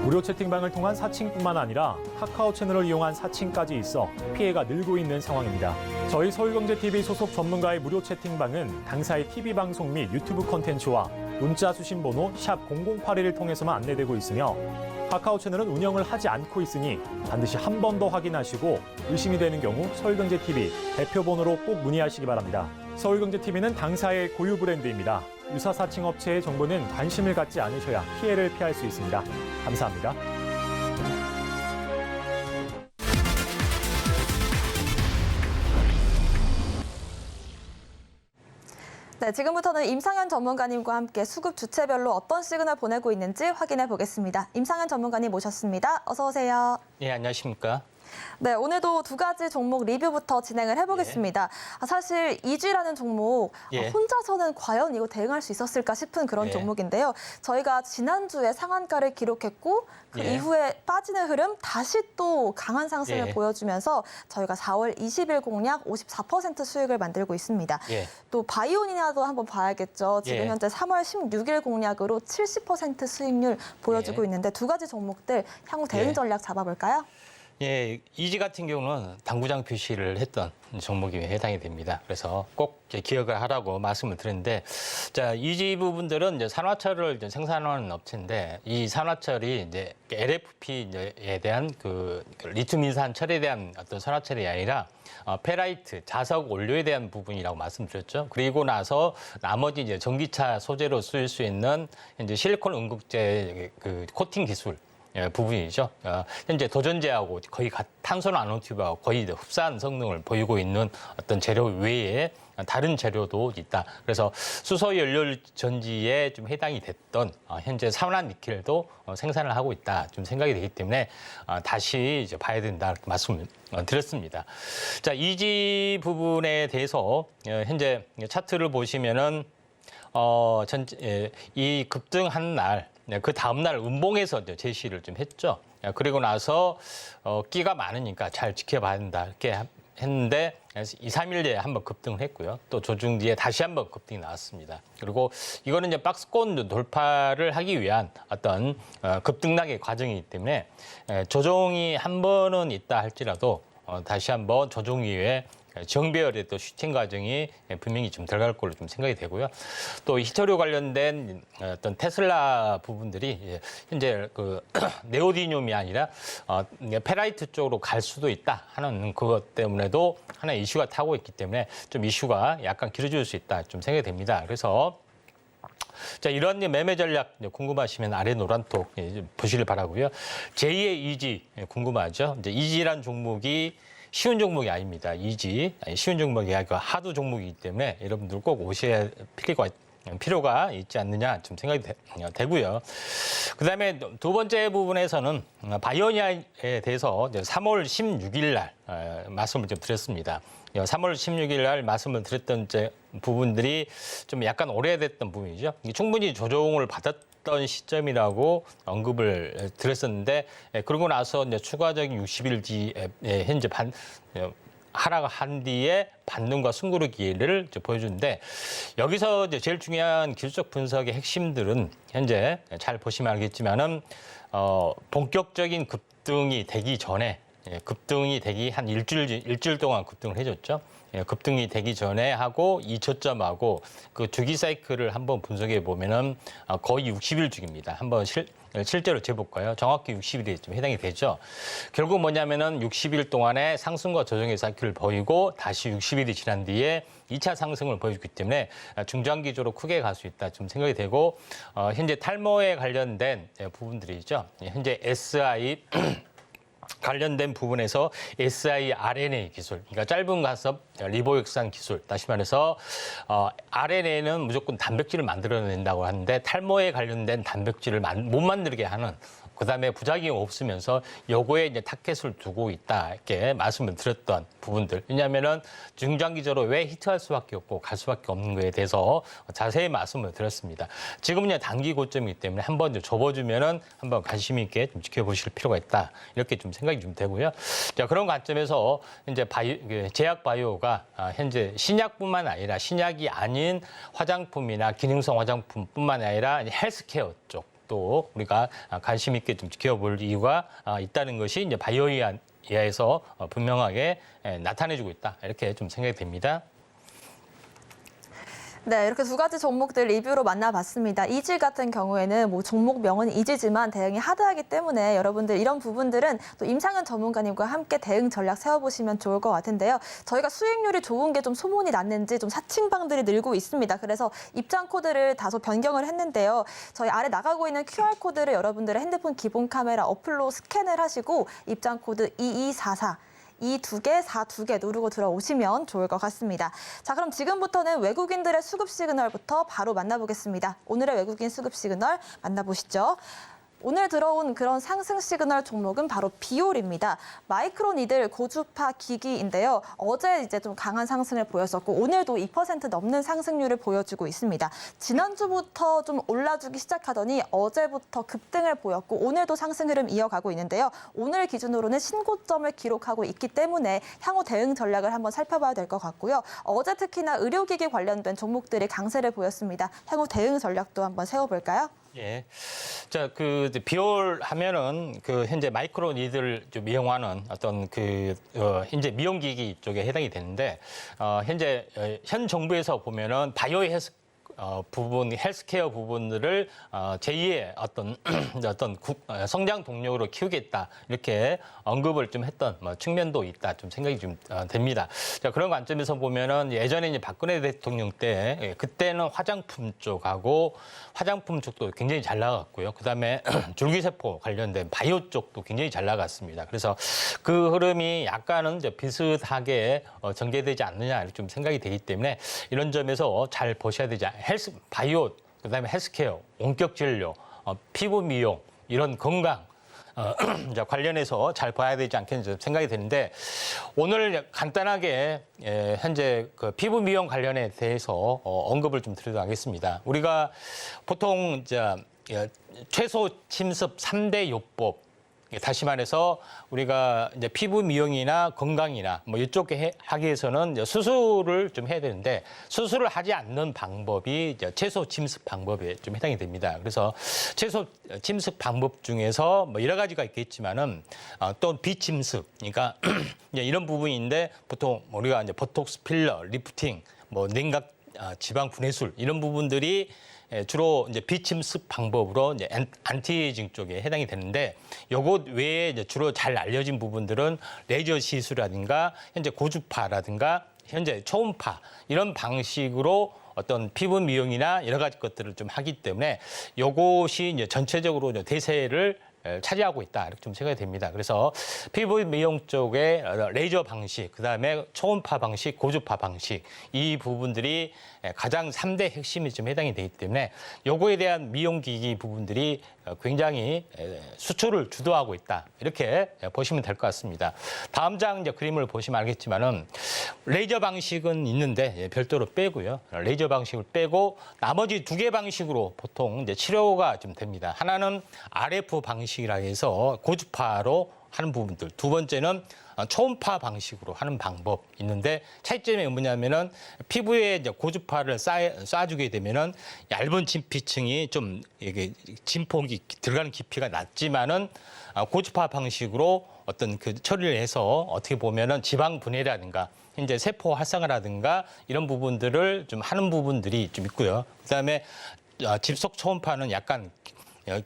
Speaker 4: 무료 채팅방을 통한 사칭뿐만 아니라 카카오 채널을 이용한 사칭까지 있어 피해가 늘고 있는 상황입니다. 저희 서울경제TV 소속 전문가의 무료 채팅방은 당사의 TV방송 및 유튜브 콘텐츠와 문자 수신 번호 샵 0081을 통해서만 안내되고 있으며 카카오 채널은 운영을 하지 않고 있으니 반드시 한 번 더 확인하시고 의심이 되는 경우 서울경제TV 대표번호로 꼭 문의하시기 바랍니다. 서울경제TV는 당사의 고유 브랜드입니다. 유사 사칭 업체의 정보는 관심을 갖지 않으셔야 피해를 피할 수 있습니다. 감사합니다.
Speaker 2: 네, 지금부터는 임상현 전문가님과 함께 수급 주체별로 어떤 시그널 보내고 있는지 확인해 보겠습니다. 임상현 전문가님 모셨습니다. 어서 오세요.
Speaker 5: 예, 안녕하십니까.
Speaker 2: 네, 오늘도 두 가지 종목 리뷰부터 진행을 해보겠습니다. 사실 이쥐라는 종목 혼자서는 과연 이거 대응할 수 있었을까 싶은 그런 종목인데요. 저희가 지난주에 상한가를 기록했고 그 이후에 빠지는 흐름 다시 또 강한 상승을 보여주면서 저희가 4월 20일 공략 54% 수익을 만들고 있습니다. 또 바이오니아도 한번 봐야겠죠. 지금 현재 3월 16일 공략으로 70% 수익률 보여주고 있는데 두 가지 종목들 향후 대응 전략 잡아볼까요?
Speaker 5: 예, 이지 같은 경우는 당구장 표시를 했던 종목이 해당이 됩니다. 그래서 꼭 기억을 하라고 말씀을 드렸는데, 자, 이지 부분들은 이제 산화철을 이제 생산하는 업체인데, 이 산화철이 이제 LFP에 대한 그 리튬 인산철에 대한 어떤 산화철이 아니라 페라이트, 자석 원료에 대한 부분이라고 말씀드렸죠. 그리고 나서 나머지 이제 전기차 소재로 쓰일 수 있는 이제 실리콘 응급제 그 코팅 기술. 부분이죠. 현재 도전제하고 거의 탄소 나노튜브하고 거의 흡사한 성능을 보이고 있는 어떤 재료 외에 다른 재료도 있다. 그래서 수소 연료 전지에 좀 해당이 됐던 현재 산화 니켈도 생산을 하고 있다. 좀 생각이 되기 때문에 다시 이제 봐야 된다. 이렇게 말씀을 드렸습니다. 자, 이지 부분에 대해서 현재 차트를 보시면은 이 급등한 날. 그 다음날 음봉에서 제시를 좀 했죠. 그리고 나서 끼가 많으니까 잘 지켜봐야 된다. 이렇게 했는데 2, 3일 뒤에 한번 급등을 했고요. 또 조정 뒤에 다시 한번 급등이 나왔습니다. 그리고 이거는 이제 박스권 돌파를 하기 위한 어떤 급등락의 과정이기 때문에 조정이 한 번은 있다 할지라도 다시 한번 조정 이후에 정배열의 또 슈팅 과정이 분명히 좀 들어갈 걸로 좀 생각이 되고요. 또 히터류 관련된 어떤 테슬라 부분들이 현재 그 네오디뇽이 아니라 페라이트 쪽으로 갈 수도 있다 하는 그것 때문에도 하나의 이슈가 타고 있기 때문에 좀 이슈가 약간 길어질 수 있다 좀 생각이 됩니다. 그래서 자, 이런 매매 전략 궁금하시면 아래 노란톡 보시길 바라고요. 제2의 이지 궁금하죠? 이제 이지란 종목이 쉬운 종목이 아닙니다. 이지 쉬운 종목이 아니고 하도 종목이기 때문에 여러분들 꼭 오셔야 필요가 있지 않느냐 좀 생각이 되고요. 그다음에 두 번째 부분에서는 바이오니아에 대해서 3월 16일 날 말씀을 좀 드렸습니다. 3월 16일 날 말씀을 드렸던 부분들이 좀 약간 오래됐던 부분이죠. 충분히 조정을 받았던 시점이라고 언급을 드렸었는데 그러고 나서 이제 추가적인 60일 뒤에 현재 하락한 뒤에 반등과 숨고르기를 보여주는데 여기서 이제 제일 중요한 기술적 분석의 핵심들은 현재 잘 보시면 알겠지만은 본격적인 급등이 되기 전에 급등이 되기 한 일주일 동안 급등을 해줬죠. 급등이 되기 전에 하고 이 저점하고 그 주기 사이클을 한번 분석해 보면은 거의 60일 주기입니다. 한번 실제로 재볼까요? 정확히 60일이 좀 해당이 되죠. 결국 뭐냐면은 60일 동안에 상승과 조정의 사이클을 보이고 다시 60일이 지난 뒤에 2차 상승을 보여주기 때문에 중장기적으로 크게 갈 수 있다 좀 생각이 되고 현재 탈모에 관련된 부분들이죠. 현재 SI 관련된 부분에서 siRNA 기술, 그러니까 짧은 가섭 리보육산 기술, 다시 말해서 RNA는 무조건 단백질을 만들어낸다고 하는데 탈모에 관련된 단백질을 못 만들게 하는 그다음에 부작용이 없으면서 요거에 이제 타켓을 두고 있다 이렇게 말씀을 드렸던 부분들. 왜냐하면은 중장기적으로 왜 히트할 수밖에 없고 갈 수밖에 없는 거에 대해서 자세히 말씀을 드렸습니다. 지금은 단기 고점이기 때문에 한번 접어주면은 한번 관심 있게 좀 지켜보실 필요가 있다 이렇게 좀 생각이 좀 되고요. 자, 그런 관점에서 이제 제약 바이오가 현재 신약뿐만 아니라 신약이 아닌 화장품이나 기능성 화장품뿐만 아니라 헬스케어 쪽. 또 우리가 관심 있게 좀 지켜볼 이유가 있다는 것이 이제 바이오이아에서 분명하게 나타내주고 있다 이렇게 좀 생각이 됩니다.
Speaker 2: 네, 이렇게 두 가지 종목들 리뷰로 만나봤습니다. 이지 같은 경우에는 뭐 종목명은 이지지만 대응이 하드하기 때문에 여러분들 이런 부분들은 또 임상현 전문가님과 함께 대응 전략 세워보시면 좋을 것 같은데요. 저희가 수익률이 좋은 게 좀 소문이 났는지 좀 사칭방들이 늘고 있습니다. 그래서 입장 코드를 다소 변경을 했는데요. 저희 아래 나가고 있는 QR코드를 여러분들의 핸드폰 기본 카메라 어플로 스캔을 하시고 입장 코드 2244 이 2개, 4 2개 누르고 들어오시면 좋을 것 같습니다. 자, 그럼 지금부터는 외국인들의 수급 시그널부터 바로 만나보겠습니다. 오늘의 외국인 수급 시그널 만나보시죠. 오늘 들어온 그런 상승 시그널 종목은 바로 비올입니다. 마이크로니들 고주파 기기인데요. 어제 이제 좀 강한 상승을 보였었고 오늘도 2% 넘는 상승률을 보여주고 있습니다. 지난주부터 좀 올라주기 시작하더니 어제부터 급등을 보였고 오늘도 상승 흐름 이어가고 있는데요. 오늘 기준으로는 신고점을 기록하고 있기 때문에 향후 대응 전략을 한번 살펴봐야 될 것 같고요. 어제 특히나 의료기기 관련된 종목들이 강세를 보였습니다. 향후 대응 전략도 한번 세워볼까요?
Speaker 5: 예. 자, 비올 하면은 현재 마이크로 니드를 좀 이용하는 어떤 현재 미용기기 쪽에 해당이 되는데, 현재 현 정부에서 보면은 바이오 부분, 헬스케어 부분들을 제2의 어떤 성장 동력으로 키우겠다 이렇게 언급을 좀 했던 측면도 있다 좀 생각이 좀 됩니다. 자, 그런 관점에서 보면은 예전에 이제 박근혜 대통령 때 그때는 화장품 쪽하고 화장품 쪽도 굉장히 잘 나갔고요. 그다음에 줄기세포 관련된 바이오 쪽도 굉장히 잘 나갔습니다. 그래서 그 흐름이 약간은 이제 비슷하게 전개되지 않느냐 이렇게 좀 생각이 되기 때문에 이런 점에서 잘 보셔야 되지 바이오, 그다음에 헬스케어, 원격 진료, 피부 미용 이런 건강 관련해서 잘 봐야 되지 않겠는지 생각이 드는데 오늘 간단하게 현재 피부 미용 관련에 대해서 언급을 좀 드리도록 하겠습니다. 우리가 보통 최소 침습 3대 요법 다시 말해서 우리가 이제 피부 미용이나 건강이나 뭐 이쪽에 하기 위해서는 이제 수술을 좀 해야 되는데 수술을 하지 않는 방법이 이제 채소 침습 방법에 좀 해당이 됩니다. 그래서 채소 침습 방법 중에서 뭐 여러 가지가 있겠지만은 또 비침습, 그러니까 이제 이런 부분인데 보통 우리가 이제 보톡스 필러, 리프팅, 뭐 냉각 지방 분해술 이런 부분들이 주로 이제 비침습 방법으로 이제 안티에이징 쪽에 해당이 되는데 요것 외에 이제 주로 잘 알려진 부분들은 레이저 시술이라든가 현재 고주파라든가 현재 초음파 이런 방식으로 어떤 피부 미용이나 여러 가지 것들을 좀 하기 때문에 요것이 이제 전체적으로 이제 대세를 차지하고 있다 이렇게 좀 생각이 됩니다. 그래서 피부 미용 쪽에 레이저 방식, 그다음에 초음파 방식, 고주파 방식 이 부분들이 가장 3대 핵심이 좀 해당이 되기 때문에 요거에 대한 미용기기 부분들이 굉장히 수출을 주도하고 있다 이렇게 보시면 될 것 같습니다. 다음 장 이제 그림을 보시면 알겠지만은 레이저 방식은 있는데 별도로 빼고요. 레이저 방식을 빼고 나머지 2개 방식으로 보통 이제 치료가 좀 됩니다. 하나는 RF 방식이라 해서 고주파로 하는 부분들. 두 번째는 초음파 방식으로 하는 방법 있는데 차이점이 뭐냐면은 피부에 이제 고주파를 쏴주게 되면은 얇은 진피층이 좀 이게 진폭이 들어가는 깊이가 낮지만은 고주파 방식으로 어떤 그 처리를 해서 어떻게 보면은 지방 분해라든가 현재 세포 활성화라든가 이런 부분들을 좀 하는 부분들이 좀 있고요. 그다음에 집속 초음파는 약간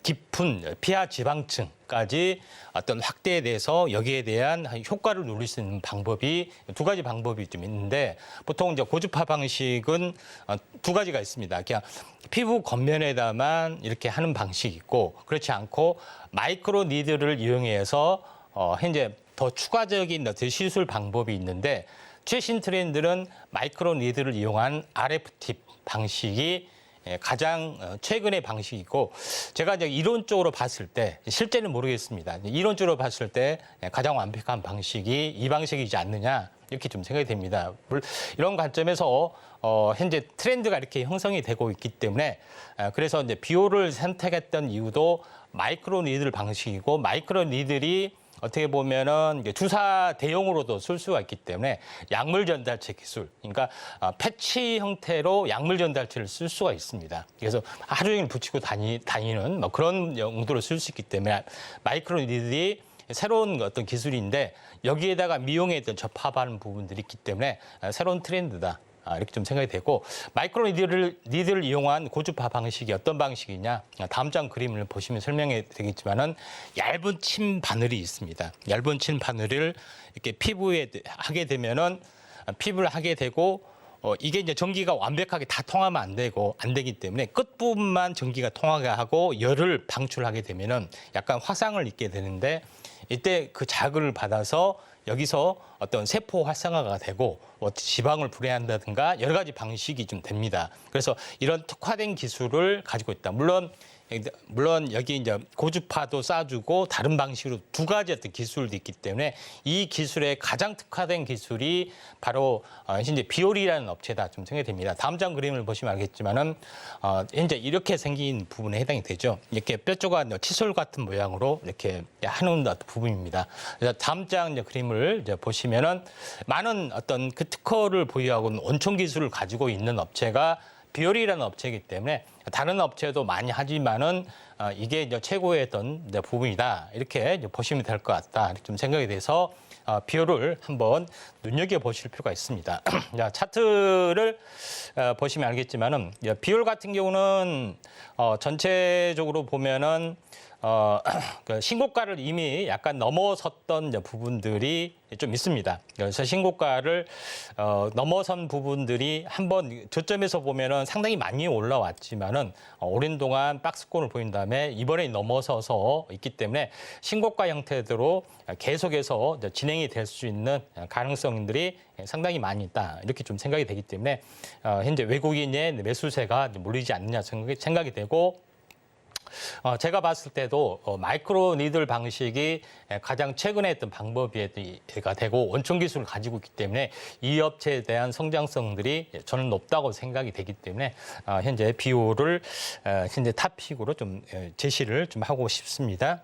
Speaker 5: 깊은 피하 지방층까지 어떤 확대에 대해서 여기에 대한 효과를 누릴 수 있는 방법이 2가지 방법이 좀 있는데 보통 이제 고주파 방식은 2가지가 있습니다. 그냥 피부 겉면에다만 이렇게 하는 방식이 있고 그렇지 않고 마이크로 니들을 이용해서 현재 더 추가적인 시술 방법이 있는데 최신 트렌드는 마이크로 니들을 이용한 RF 팁 방식이 가장 최근의 방식이고 제가 이제 이론적으로 봤을 때 실제는 모르겠습니다. 이론적으로 봤을 때 가장 완벽한 방식이 이 방식이지 않느냐 이렇게 좀 생각이 됩니다. 이런 관점에서 현재 트렌드가 이렇게 형성이 되고 있기 때문에 그래서 이제 비오를 선택했던 이유도 마이크로 니들 방식이고 마이크로 니들이 어떻게 보면은 주사 대용으로도 쓸 수가 있기 때문에 약물 전달체 기술, 그러니까 패치 형태로 약물 전달체를 쓸 수가 있습니다. 그래서 하루 종일 붙이고 다니는 뭐 그런 용도로 쓸 수 있기 때문에 마이크로 니들이 새로운 어떤 기술인데 여기에다가 미용에 대한 접합하는 부분들이 있기 때문에 새로운 트렌드다. 이렇게 좀 생각이 되고 마이크로 니들을 이용한 고주파 방식이 어떤 방식이냐 다음 장 그림을 보시면 설명이 되겠지만은 얇은 침 바늘이 있습니다. 얇은 침 바늘을 이렇게 피부에 하게 되면은 피부를 하게 되고 이게 이제 전기가 완벽하게 다 통하면 안 되기 때문에 끝부분만 전기가 통하게 하고 열을 방출하게 되면은 약간 화상을 입게 되는데 이때 그 자극을 받아서 여기서 어떤 세포 활성화가 되고 지방을 분해한다든가 여러 가지 방식이 좀 됩니다. 그래서 이런 특화된 기술을 가지고 있다. 물론 여기 이제 고주파도 쏴주고 다른 방식으로 2가지 어떤 기술도 있기 때문에 이 기술의 가장 특화된 기술이 바로 현재 비오리라는 업체다 좀 생각이 됩니다. 다음 장 그림을 보시면 알겠지만은 현재 이렇게 생긴 부분에 해당이 되죠. 이렇게 뼈조각 칫솔 같은 모양으로 이렇게 하는 부분입니다. 그래서 다음 장 그림을 이제 보시면은 많은 어떤 그 특허를 보유하고 있는 원총 기술을 가지고 있는 업체가 비오리라는 업체이기 때문에 다른 업체도 많이 하지만은 이게 이제 최고의 어떤 부분이다 이렇게 이제 보시면 될 것 같다 이렇게 좀 생각이 돼서 비오를 한번 눈여겨 보실 필요가 있습니다. 자, 차트를 보시면 알겠지만은 비올 같은 경우는 전체적으로 보면은 그 신고가를 이미 약간 넘어섰던 부분들이 좀 있습니다. 그래서 신고가를 넘어선 부분들이 한번 저점에서 보면은 상당히 많이 올라왔지만은 오랜 동안 박스권을 보인 다음에 이번에 넘어서서 있기 때문에 신고가 형태대로 계속해서 진행이 될 수 있는 가능성들이 상당히 많이 있다. 이렇게 좀 생각이 되기 때문에 현재 외국인의 매수세가 몰리지 않느냐 생각이 되고 제가 봤을 때도 마이크로 니들 방식이 가장 최근에 했던 방법이가 되고 원총 기술을 가지고 있기 때문에 이 업체에 대한 성장성들이 저는 높다고 생각이 되기 때문에 현재 비오를 현재 탑픽으로 좀 제시를 좀 하고 싶습니다.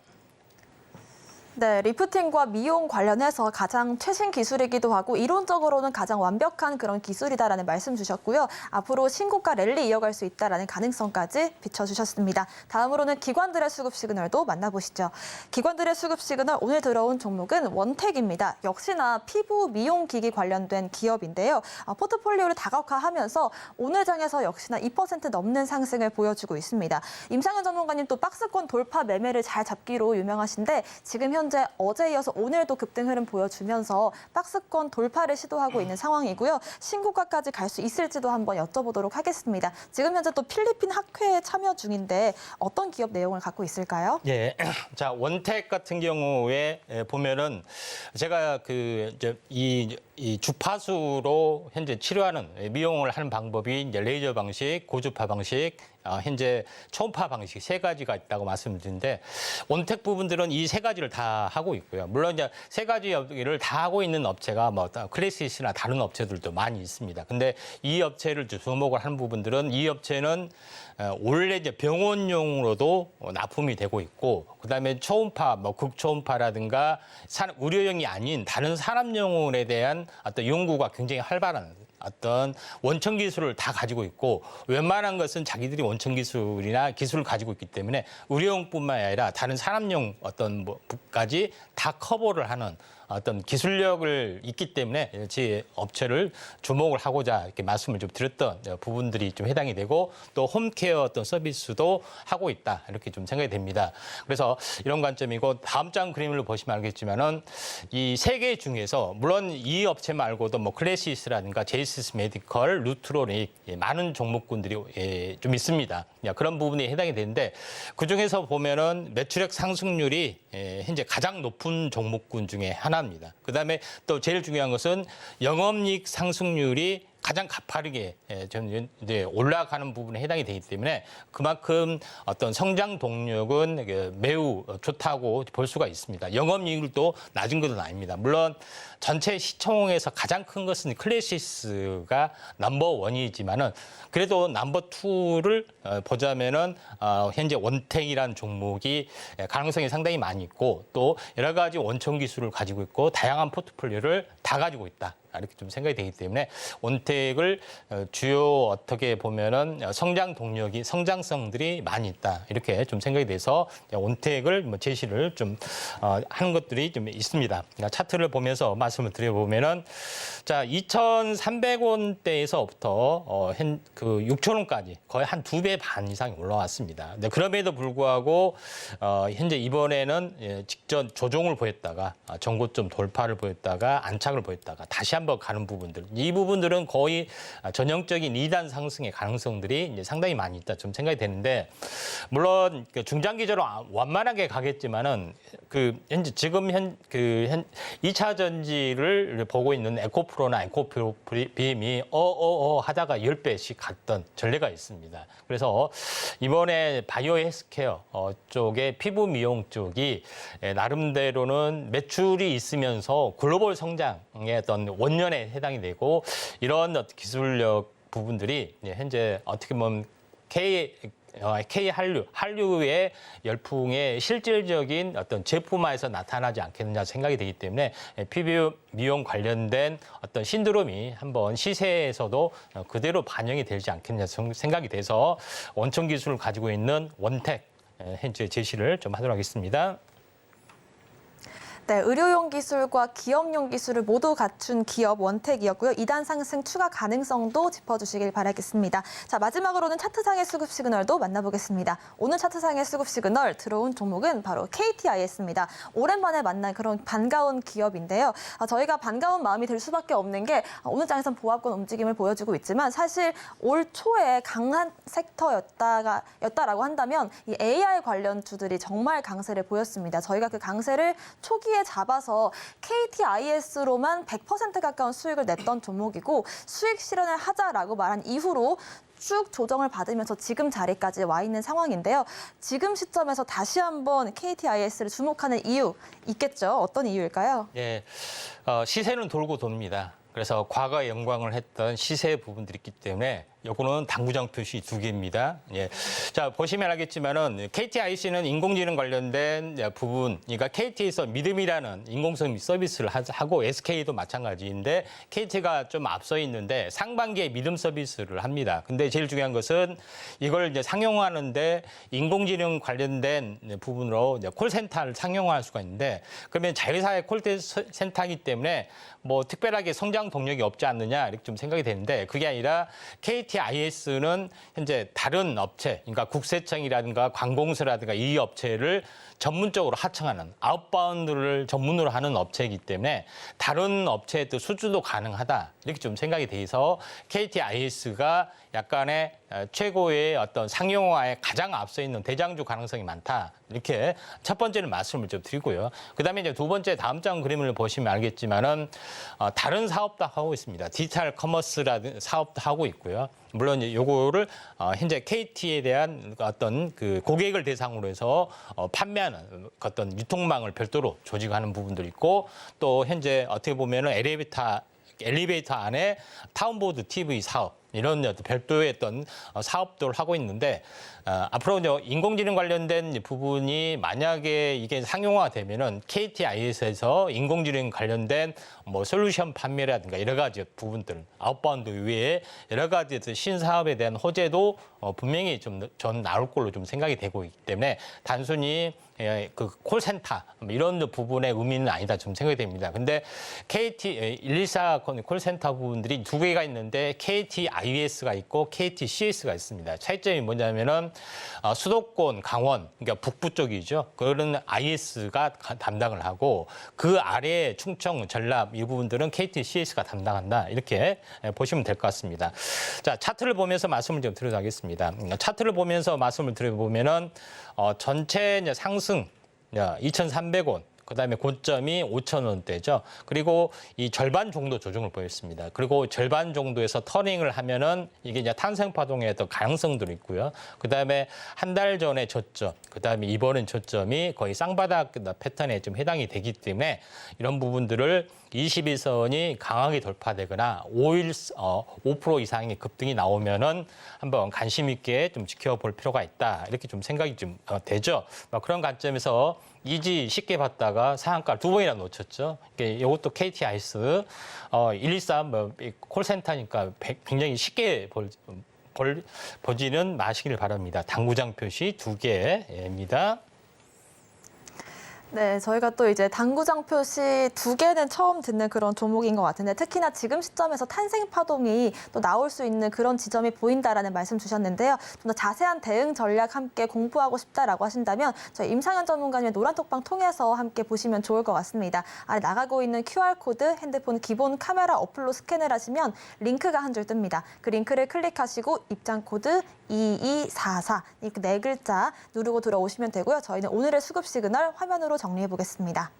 Speaker 2: 네, 리프팅과 미용 관련해서 가장 최신 기술이기도 하고 이론적으로는 가장 완벽한 그런 기술이다라는 말씀 주셨고요. 앞으로 신고가 랠리 이어갈 수 있다라는 가능성까지 비춰주셨습니다. 다음으로는 기관들의 수급 시그널도 만나보시죠. 기관들의 수급 시그널 오늘 들어온 종목은 원택입니다. 역시나 피부 미용 기기 관련된 기업인데요. 포트폴리오를 다각화하면서 오늘 장에서 역시나 2% 넘는 상승을 보여주고 있습니다. 임상현 전문가님 또 박스권 돌파 매매를 잘 잡기로 유명하신데 지금 현재 어제 이어서 오늘도 급등 흐름 보여주면서 박스권 돌파를 시도하고 있는 상황이고요. 신고가까지 갈 수 있을지도 한번 여쭤보도록 하겠습니다. 지금 현재 또 필리핀 학회에 참여 중인데 어떤 기업 내용을 갖고 있을까요?
Speaker 5: 예. 자, 원택 같은 경우에 보면은 제가 이 주파수로 현재 치료하는 미용을 하는 방법이 이제 레이저 방식, 고주파 방식, 현재 초음파 방식 세 가지가 있다고 말씀드리는데 원택 부분들은 이 세 가지를 다 하고 있고요. 물론 이제 세 가지를 다 하고 있는 업체가 뭐 클래시스나 다른 업체들도 많이 있습니다. 근데 이 업체를 주목을 하는 부분들은 이 업체는 원래 이제 병원용으로도 납품이 되고 있고 그다음에 초음파, 뭐 극초음파라든가 의료용이 아닌 다른 산업용에 대한 어떤 연구가 굉장히 활발한 어떤 원천 기술을 다 가지고 있고 웬만한 것은 자기들이 원천 기술이나 기술을 가지고 있기 때문에 의료용뿐만 아니라 다른 산업용 어떤 뭐까지 다 커버를 하는 어떤 기술력을 있기 때문에 제 업체를 주목을 하고자 이렇게 말씀을 좀 드렸던 부분들이 좀 해당이 되고 또 홈케어 어떤 서비스도 하고 있다 이렇게 좀 생각이 됩니다. 그래서 이런 관점이고 다음 장 그림을 보시면 알겠지만은 이 세 개 중에서 물론 이 업체 말고도 뭐 클래시스라든가 제이시스 메디컬, 루트로닉 많은 종목군들이 좀 있습니다. 그런 부분이 해당이 되는데 그 중에서 보면은 매출액 상승률이 현재 가장 높은 종목군 중에 하나입니다. 그다음에 또 제일 중요한 것은 영업이익 상승률이 가장 가파르게 이제 올라가는 부분에 해당이 되기 때문에 그만큼 어떤 성장 동력은 매우 좋다고 볼 수가 있습니다. 영업이익도 낮은 것은 아닙니다. 물론 전체 시총에서 가장 큰 것은 클래시스가 넘버1이지만은 그래도 넘버2를 보자면은 현재 원택이라는 종목이 가능성이 상당히 많이 있고 또 여러 가지 원천 기술을 가지고 있고 다양한 포트폴리오를 다 가지고 있다. 이렇게 좀 생각이 되기 때문에 원택을 주요 어떻게 보면은 성장 동력이 성장성들이 많이 있다 이렇게 좀 생각이 돼서 원택을 뭐 제시를 좀 하는 것들이 좀 있습니다. 차트를 보면서 말씀을 드려보면은 자 2,300원대에서부터 그 6,000원까지 거의 한 2배 반 이상이 올라왔습니다. 그럼에도 불구하고 현재 이번에는 직전 조정을 보였다가 전고점 돌파를 보였다가 안착을 보였다가 다시 한번 가는 부분들 이 부분들은 거의 전형적인 2단 상승의 가능성들이 이제 상당히 많이 있다 좀 생각이 되는데 물론 중장기적으로 완만하게 가겠지만은 그 현재 지금 2차 전지를 보고 있는 에코프로나 에코비임이 하다가 10배씩 갔던 전례가 있습니다. 그래서 이번에 바이오 헬스케어 쪽에 피부 미용 쪽이 나름대로는 매출이 있으면서 글로벌 성장의 어떤 원년에 해당이 되고 이런 기술력 부분들이 현재 어떻게 보면 한류의 열풍의 실질적인 어떤 제품화에서 나타나지 않겠느냐 생각이 되기 때문에 피부 미용 관련된 어떤 신드롬이 한번 시세에서도 그대로 반영이 되지 않겠느냐 생각이 돼서 원천 기술을 가지고 있는 원택 현재 제시를 좀 하도록 하겠습니다.
Speaker 2: 네, 의료용 기술과 기업용 기술을 모두 갖춘 기업 원택이었고요. 2단 상승 추가 가능성도 짚어주시길 바라겠습니다. 자, 마지막으로는 차트상의 수급 시그널도 만나보겠습니다. 오늘 차트상의 수급 시그널 들어온 종목은 바로 KTIS입니다. 오랜만에 만난 그런 반가운 기업인데요. 저희가 반가운 마음이 들 수밖에 없는 게 오늘 장에선 보합권 움직임을 보여주고 있지만 사실 올 초에 강한 섹터였다라고 한다면 이 AI 관련주들이 정말 강세를 보였습니다. 저희가 그 강세를 초기에 잡아서 KTIS로만 100% 가까운 수익을 냈던 종목이고 수익 실현을 하자라고 말한 이후로 쭉 조정을 받으면서 지금 자리까지 와 있는 상황인데요. 지금 시점에서 다시 한번 KTIS를 주목하는 이유 있겠죠? 어떤 이유일까요?
Speaker 5: 예, 시세는 돌고 돕니다. 그래서 과거에 영광을 했던 시세 부분들이 있기 때문에 요거는 당구장 표시 2개입니다. 예. 자, 보시면 알겠지만은 KTIC는 인공지능 관련된 부분, 그러니까 KT에서 믿음이라는 인공지능 서비스를 하고 SK도 마찬가지인데 KT가 좀 앞서 있는데 상반기에 믿음 서비스를 합니다. 근데 제일 중요한 것은 이걸 이제 상용화하는데 인공지능 관련된 부분으로 이제 콜센터를 상용화할 수가 있는데 그러면 자회사의 콜센터이기 때문에 뭐 특별하게 성장 동력이 없지 않느냐 이렇게 좀 생각이 되는데 그게 아니라 KTIS는 현재 다른 업체, 그러니까 국세청이라든가 관공서라든가 이 업체를 전문적으로 하청하는 아웃바운드를 전문으로 하는 업체이기 때문에 다른 업체의 또 수주도 가능하다 이렇게 좀 생각이 돼서 KTIS가 약간의 최고의 어떤 상용화에 가장 앞서 있는 대장주 가능성이 많다. 이렇게 첫 번째는 말씀을 좀 드리고요. 그다음에 이제 두 번째 다음 장 그림을 보시면 알겠지만은 다른 사업도 하고 있습니다. 디지털 커머스라든 사업도 하고 있고요. 물론 이제 요거를 현재 KT에 대한 어떤 그 고객을 대상으로 해서 판매하는 어떤 유통망을 별도로 조직하는 부분도 있고 또 현재 어떻게 보면은 엘리베이터 안에 타운보드 TV 사업 이런 별도의 어떤 사업들을 하고 있는데 앞으로 이제 인공지능 관련된 부분이 만약에 이게 상용화가 되면은 KTIS에서 인공지능 관련된 뭐 솔루션 판매라든가 여러 가지 부분들 아웃바운드 외에 여러 가지 신사업에 대한 호재도 분명히 전 나올 걸로 좀 생각이 되고 있기 때문에 단순히 그 콜센터 이런 부분의 의미는 아니다 좀 생각이 됩니다. 근데 KT 114 콜센터 부분들이 두 개가 있는데 KTIS가 있고 KTCS가 있습니다. 차이점이 뭐냐면은 수도권 강원 그러니까 북부 쪽이죠. 그런 IS가 담당을 하고 그 아래 충청 전남 이 부분들은 KTCS가 담당한다 이렇게 보시면 될 것 같습니다. 자 차트를 보면서 말씀을 좀 드려야겠습니다. 차트를 보면서 말씀을 드려보면은 전체 이제 상승 2,300원. 그다음에 고점이 5,000원대죠. 그리고 이 절반 정도 조정을 보였습니다. 그리고 절반 정도에서 터닝을 하면은 이게 이제 탄생 파동의 어떤 가능성들이 있고요. 그다음에 한 달 전에 저점, 그다음에 이번엔 저점이 거의 쌍바닥 패턴에 좀 해당이 되기 때문에 이런 부분들을 21선이 강하게 돌파되거나 5% 이상의 급등이 나오면은 한번 관심 있게 좀 지켜볼 필요가 있다. 이렇게 좀 생각이 좀 되죠. 그런 관점에서 이지 쉽게 봤다가 상한가를 두 번이나 놓쳤죠. 이것도 KTIS 123 콜센터니까 굉장히 쉽게 보지는 마시길 바랍니다. 당구장 표시 2개입니다.
Speaker 2: 네, 저희가 또 이제 당구장 표시 2개는 처음 듣는 그런 종목인 것 같은데 특히나 지금 시점에서 탄생 파동이 또 나올 수 있는 그런 지점이 보인다라는 말씀 주셨는데요. 좀 더 자세한 대응 전략 함께 공부하고 싶다라고 하신다면 저희 임상현 전문가님의 노란톡방 통해서 함께 보시면 좋을 것 같습니다. 아래 나가고 있는 QR코드 핸드폰 기본 카메라 어플로 스캔을 하시면 링크가 한 줄 뜹니다. 그 링크를 클릭하시고 입장 코드 2244 이렇게 4글자 누르고 들어오시면 되고요. 저희는 오늘의 수급 시그널 화면으로 정리해 보겠습니다.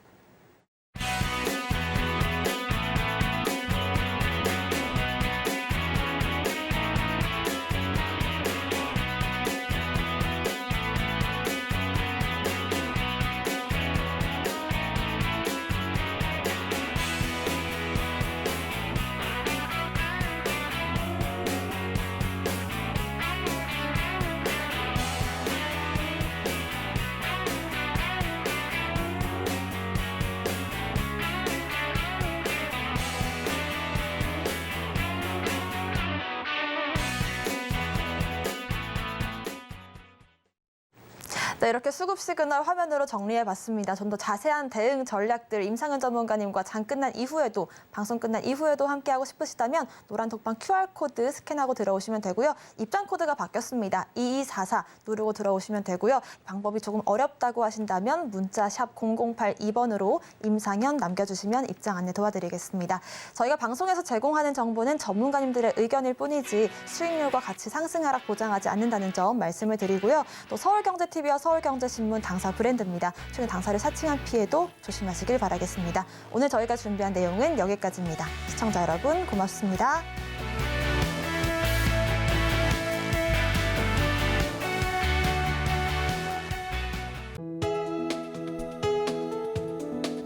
Speaker 2: 네, 이렇게 수급 시그널 화면으로 정리해봤습니다. 좀 더 자세한 대응 전략들 임상현 전문가님과 장 끝난 이후에도 방송 끝난 이후에도 함께하고 싶으시다면 노란 톡방 QR코드 스캔하고 들어오시면 되고요. 입장 코드가 바뀌었습니다. 2244 누르고 들어오시면 되고요. 방법이 조금 어렵다고 하신다면 문자 샵 0082번으로 임상현 남겨주시면 입장 안내 도와드리겠습니다. 저희가 방송에서 제공하는 정보는 전문가님들의 의견일 뿐이지 수익률과 같이 상승 하락 보장하지 않는다는 점 말씀을 드리고요. 또 서울경제TV와 서울경제신문 당사 브랜드입니다. 최근 당사를 사칭한 피해도 조심하시길 바라겠습니다. 오늘 저희가 준비한 내용은 여기까지입니다. 시청자 여러분 고맙습니다.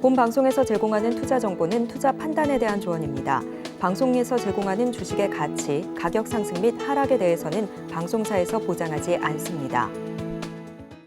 Speaker 1: 본 방송에서 제공하는 투자 정보는 투자 판단에 대한 조언입니다. 방송에서 제공하는 주식의 가치, 가격 상승 및 하락에 대해서는 방송사에서 보장하지 않습니다.